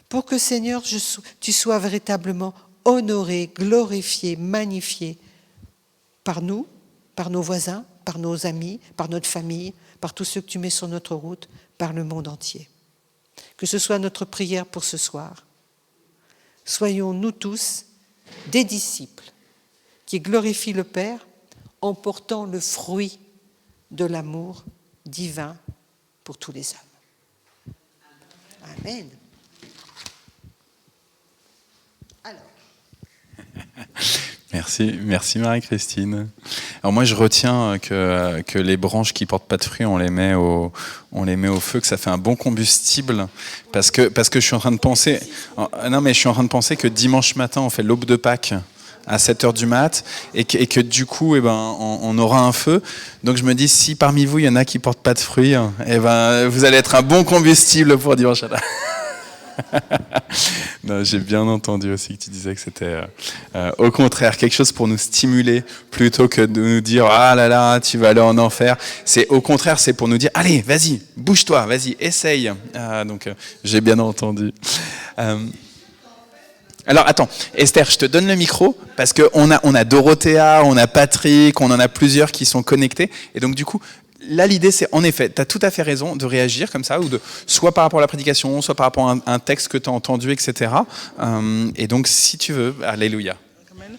pour que, Seigneur, tu sois véritablement honoré, glorifié, magnifié par nous, par nos voisins, par nos amis, par notre famille, par tous ceux que tu mets sur notre route, par le monde entier. Que ce soit notre prière pour ce soir. Soyons nous tous des disciples qui glorifient le Père en portant le fruit de l'amour divin pour tous les hommes. Amen. Alors. Merci Marie-Christine. Alors moi je retiens que les branches qui portent pas de fruits, on les met au feu, que ça fait un bon combustible, parce que je suis en train de penser, que dimanche matin on fait l'aube de Pâques à 7h du mat, et que du coup, on aura un feu. Donc je me dis, si parmi vous, il y en a qui ne portent pas de fruits, vous allez être un bon combustible pour dimanche matin. Non, j'ai bien entendu aussi que tu disais que c'était au contraire quelque chose pour nous stimuler plutôt que de nous dire ah là là tu vas aller en enfer. C'est au contraire, c'est pour nous dire allez vas-y bouge-toi, vas-y essaye. Donc j'ai bien entendu. Alors attends, Esther, je te donne le micro parce que on a Dorothea, on a Patrick, on en a plusieurs qui sont connectés et donc du coup là, l'idée, c'est, en effet, tu as tout à fait raison de réagir comme ça, ou soit par rapport à la prédication, soit par rapport à un texte que tu as entendu, etc. Et donc, si tu veux, alléluia. Amen.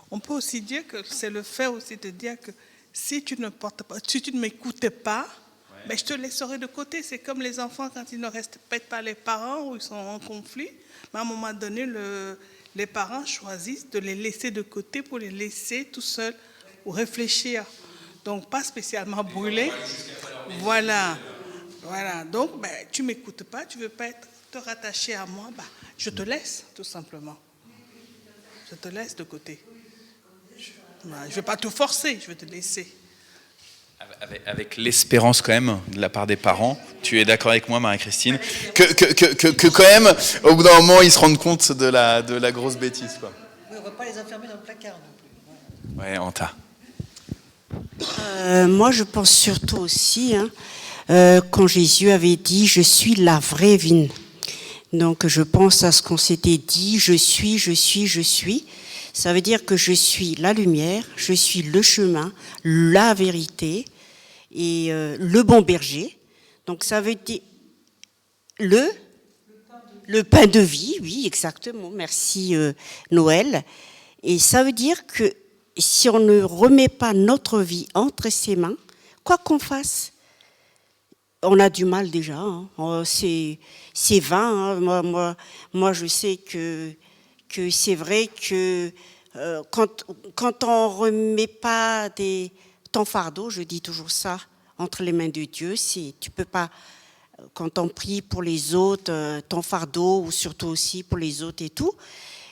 On peut aussi dire que c'est le fait aussi de dire que si tu ne m'écoutes pas, ben, je te laisserai de côté. C'est comme les enfants quand ils ne respectent pas les parents ou ils sont en conflit. Mais à un moment donné, les parents choisissent de les laisser de côté pour les laisser tout seuls ou réfléchir. Donc, pas spécialement brûler. Voilà. Donc, ben, tu ne m'écoutes pas, tu ne veux pas te rattacher à moi, ben, je te laisse, tout simplement. Je te laisse de côté. Je ne vais pas te forcer, je vais te laisser. Avec l'espérance quand même de la part des parents, tu es d'accord avec moi, Marie-Christine, que quand même, au bout d'un moment, ils se rendent compte de la grosse bêtise, quoi. Oui, on ne va pas les enfermer dans le placard non plus. Ouais, Anta. Moi, je pense surtout aussi, quand Jésus avait dit « Je suis la vraie vigne ». Donc, je pense à ce qu'on s'était dit « Je suis ». Ça veut dire que je suis la lumière, je suis le chemin, la vérité et le bon berger. Donc, ça veut dire le pain de vie, oui, exactement. Merci, Noël. Et ça veut dire que si on ne remet pas notre vie entre ses mains, quoi qu'on fasse, on a du mal déjà. C'est vain. Moi, je sais que c'est vrai que quand on ne remet pas ton fardeau, je dis toujours ça, entre les mains de Dieu, tu peux pas, quand on prie pour les autres, ton fardeau, ou surtout aussi pour les autres et tout,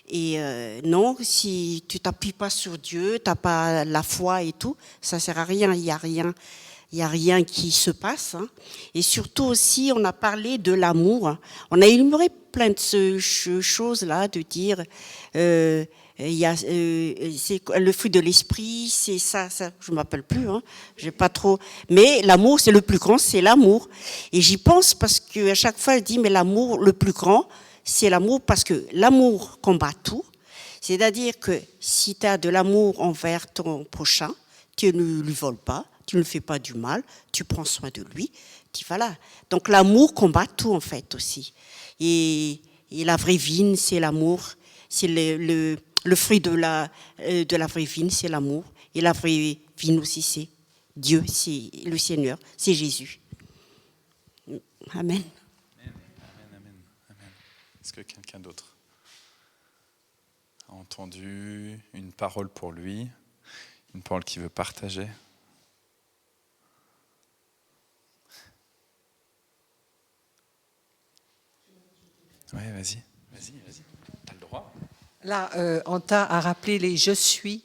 et non, si tu t'appuies pas sur Dieu, tu n'as pas la foi et tout, ça ne sert à rien, il n'y a rien qui se passe. Et surtout aussi, on a parlé de l'amour. On a énuméré plein de choses-là, de dire, c'est le fruit de l'esprit, c'est ça, je ne m'appelle plus, j'ai pas trop. Mais l'amour, c'est le plus grand, c'est l'amour. Et j'y pense parce qu'à chaque fois, je dis, mais l'amour, le plus grand, c'est l'amour, parce que l'amour combat tout. C'est-à-dire que si tu as de l'amour envers ton prochain, tu ne lui voles pas, tu ne lui fais pas du mal, tu prends soin de lui, voilà. Donc l'amour combat tout en fait aussi. Et la vraie vigne, c'est l'amour, c'est le fruit de la vraie vigne, c'est l'amour. Et la vraie vigne aussi, c'est Dieu, c'est le Seigneur, c'est Jésus. Amen. Amen. Est-ce que quelqu'un d'autre a entendu une parole pour lui, une parole qu'il veut partager? Ouais, vas-y, t'as le droit. Là, Anta a rappelé les je suis.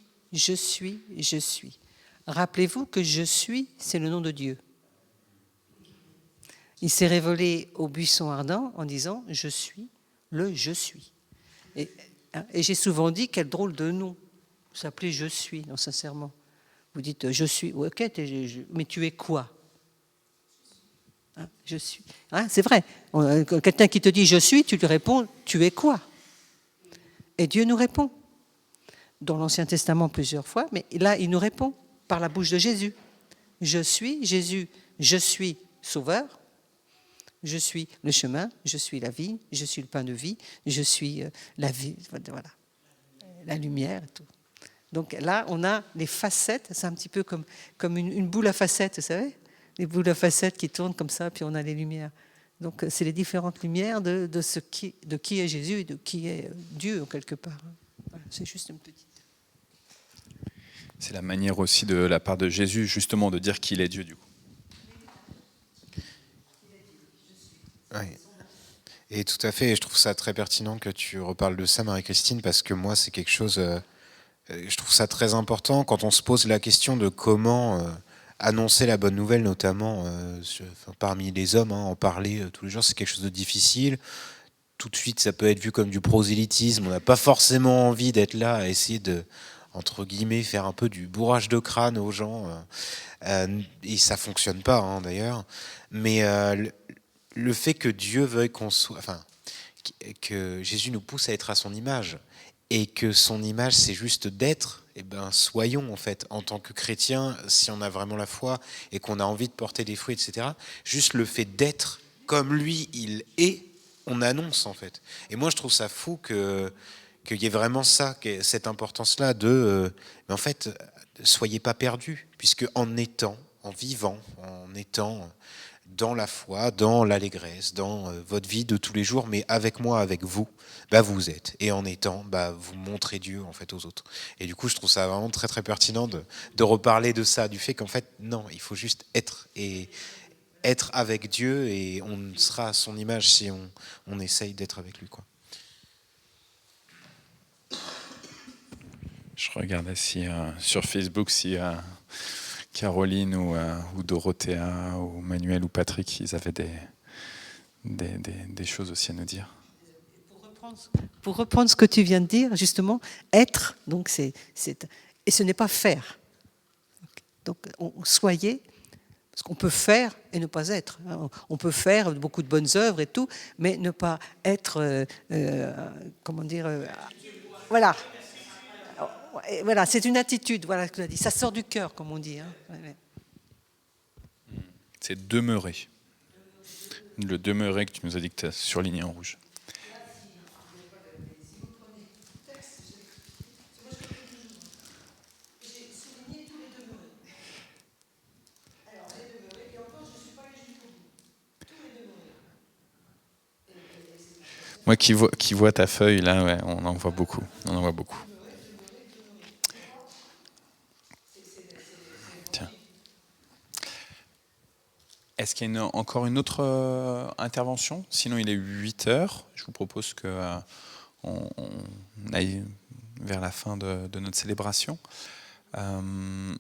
Rappelez-vous que je suis, c'est le nom de Dieu. Il s'est révélé au buisson ardent en disant je suis le je suis. Et j'ai souvent dit quel drôle de nom. Vous s'appelez je suis, non, sincèrement. Vous dites je suis, ok, mais tu es quoi? Je suis. C'est vrai. Quelqu'un qui te dit je suis, tu lui réponds tu es quoi? Et Dieu nous répond. Dans l'Ancien Testament plusieurs fois, mais là il nous répond par la bouche de Jésus. Je suis Jésus, je suis Sauveur, je suis le chemin, je suis la vie, je suis le pain de vie, je suis la vie, voilà, la lumière et tout. Donc là on a les facettes, c'est un petit peu comme une boule à facettes, vous savez? Les boules à facettes qui tournent comme ça, puis on a les lumières. Donc c'est les différentes lumières de qui est Jésus et de qui est Dieu, quelque part. Voilà, c'est juste une petite. C'est la manière aussi de la part de Jésus, justement, de dire qu'il est Dieu, du coup. Oui. Et tout à fait, et je trouve ça très pertinent que tu reparles de ça, Marie-Christine, parce que moi, c'est quelque chose, je trouve ça très important quand on se pose la question de comment annoncer la bonne nouvelle, notamment parmi les hommes, en parler tous les jours, c'est quelque chose de difficile. Tout de suite, ça peut être vu comme du prosélytisme. On n'a pas forcément envie d'être là à essayer de, entre guillemets, faire un peu du bourrage de crâne aux gens. Et ça fonctionne pas, d'ailleurs. Mais le fait que Dieu veuille qu'on soit... Enfin, que Jésus nous pousse à être à son image, et que son image, c'est juste d'être, eh ben, soyons en fait, en tant que chrétiens, si on a vraiment la foi et qu'on a envie de porter des fruits, etc. Juste le fait d'être comme lui, il est, on annonce en fait. Et moi, je trouve ça fou qu'il y ait vraiment ça, cette importance-là de, mais en fait, soyez pas perdus, puisque en étant, en vivant, en étant dans la foi, dans l'allégresse, dans votre vie de tous les jours, mais avec moi, avec vous, bah vous êtes. Et en étant, bah vous montrez Dieu en fait aux autres. Et du coup, je trouve ça vraiment très très pertinent de reparler de ça, du fait qu'en fait, non, il faut juste être et être avec Dieu, et on sera à son image si on essaye d'être avec lui, quoi. Je regardais si sur Facebook si Caroline ou Dorothea ou Manuel ou Patrick, ils avaient des choses aussi à nous dire. Pour reprendre ce que tu viens de dire, justement, être, donc et ce n'est pas faire. Donc, soyez, parce qu'on peut faire et ne pas être. On peut faire beaucoup de bonnes œuvres et tout, mais ne pas être, voilà. Voilà, c'est une attitude, voilà ce que tu as dit. Ça sort du cœur, comme on dit. C'est demeurer. Le demeurer que tu nous as dit que tu as surligné en rouge. Moi qui vois ta feuille, là, ouais, on en voit beaucoup. On en voit beaucoup. Tiens. Est-ce qu'il y a encore une autre intervention? Sinon, il est 8h. Je vous propose qu'on aille vers la fin de notre célébration. On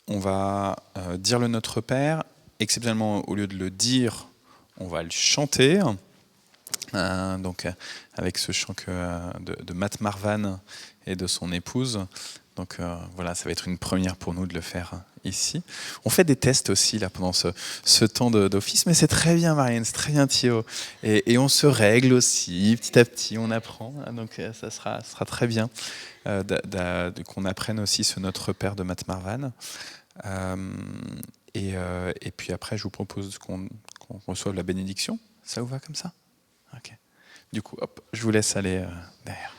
va dire le Notre Père. Exceptionnellement, au lieu de le dire, on va le chanter. Donc avec ce chant de Matt Marvan et de son épouse. Donc voilà, ça va être une première pour nous de le faire ici. On fait des tests aussi là pendant ce temps d'office, mais c'est très bien Marianne, c'est très bien Thio. Et on se règle aussi, petit à petit on apprend. Donc ça sera très bien qu'on apprenne aussi ce Notre Père de Matt Marvan. Et puis après, je vous propose qu'on reçoive la bénédiction. Ça vous va comme ça? Ok. Du coup, hop, je vous laisse aller derrière.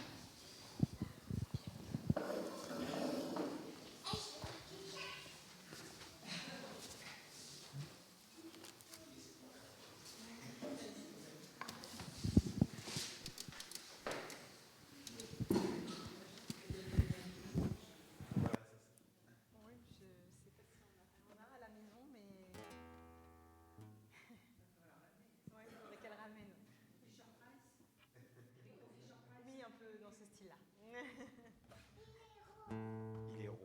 Il est rose.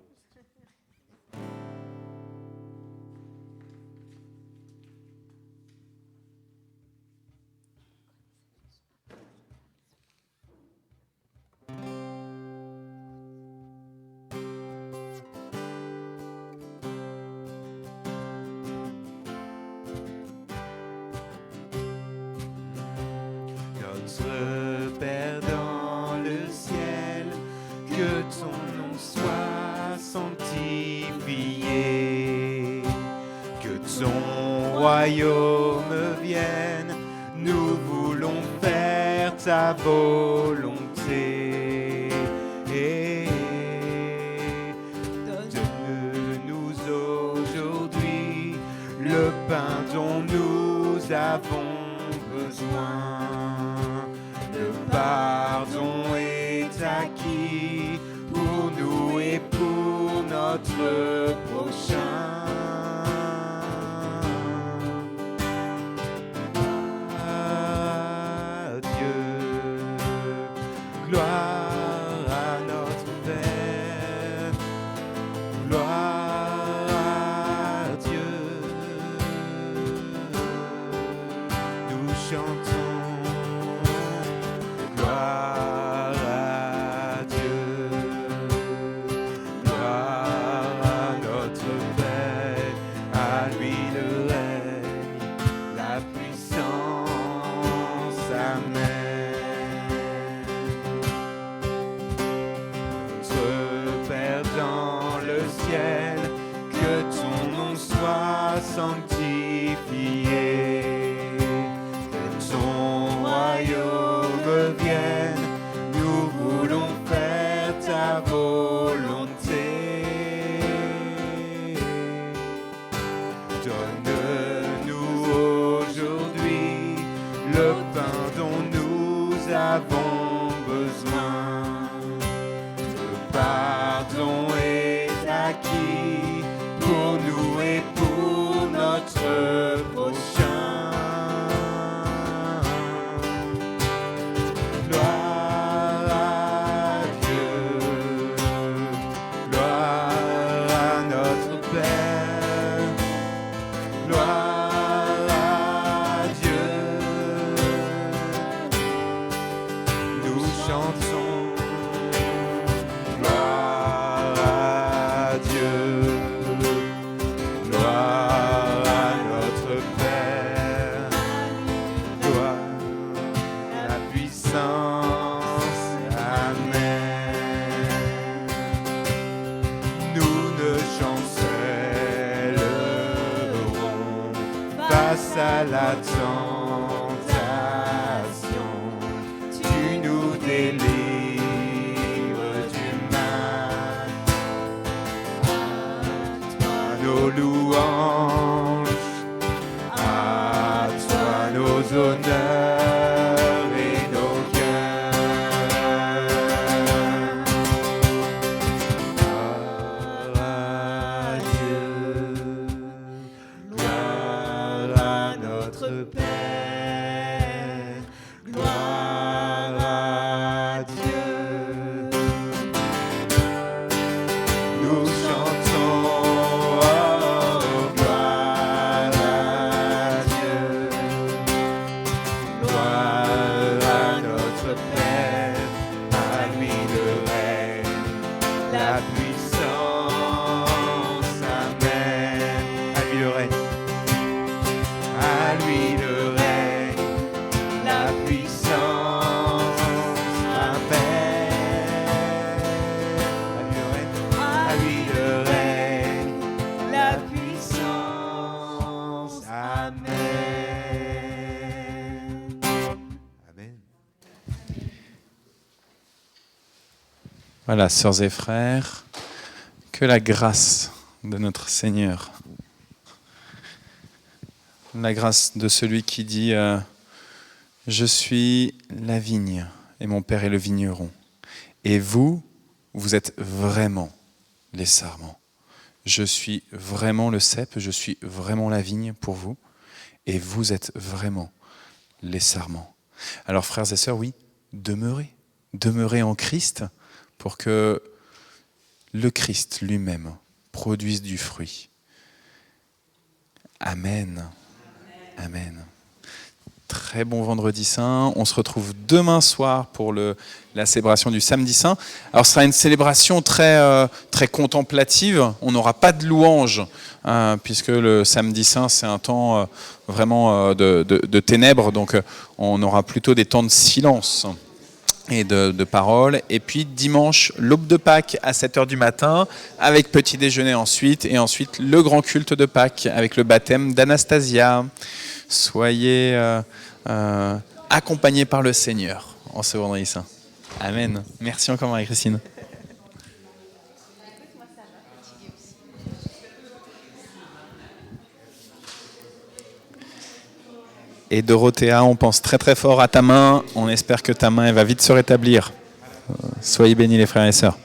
Notre Père dans le ciel, que ton nom soit sanctifié, que ton royaume vienne, nous voulons faire ta volonté. Donne-nous aujourd'hui le pain dont nous avons besoin. Le pardon est acquis pour nous et pour notre prochain. Gloire à notre Père, gloire à Dieu. Nous chantons gloire à Dieu, gloire à notre à la tentation, tu nous délivres du mal. À nos louanges, à toi nos honneurs et nos cœurs. Gloire à Dieu, gloire à notre Père, gloire à Dieu. Nous chantons, oh, gloire à Dieu, gloire à notre Père, à lui le règne, la puissance, amen. À lui le règne, à lui le règne, la puissance, amen. À lui le règne, la puissance, amen. Amen. Voilà, sœurs et frères, que la grâce de notre Seigneur, la grâce de celui qui dit je suis la vigne et mon Père est le vigneron. Et vous, vous êtes vraiment les sarments. Je suis vraiment le cep, je suis vraiment la vigne pour vous. Et vous êtes vraiment les sarments. Alors frères et sœurs, oui, demeurez en Christ pour que le Christ lui-même produise du fruit. Amen. Amen. Très bon vendredi saint. On se retrouve demain soir pour la célébration du samedi saint. Alors ce sera une célébration très contemplative. On n'aura pas de louange, puisque le samedi saint c'est un temps vraiment de ténèbres. Donc on aura plutôt des temps de silence et de parole. Et puis dimanche, l'aube de Pâques à 7h du matin, avec petit déjeuner ensuite, et ensuite le grand culte de Pâques avec le baptême d'Anastasia. Soyez accompagnés par le Seigneur en ce vendredi saint. Amen. Merci encore Marie-Christine. Et Dorothea, on pense très très fort à ta main. On espère que ta main elle va vite se rétablir. Soyez bénis les frères et sœurs.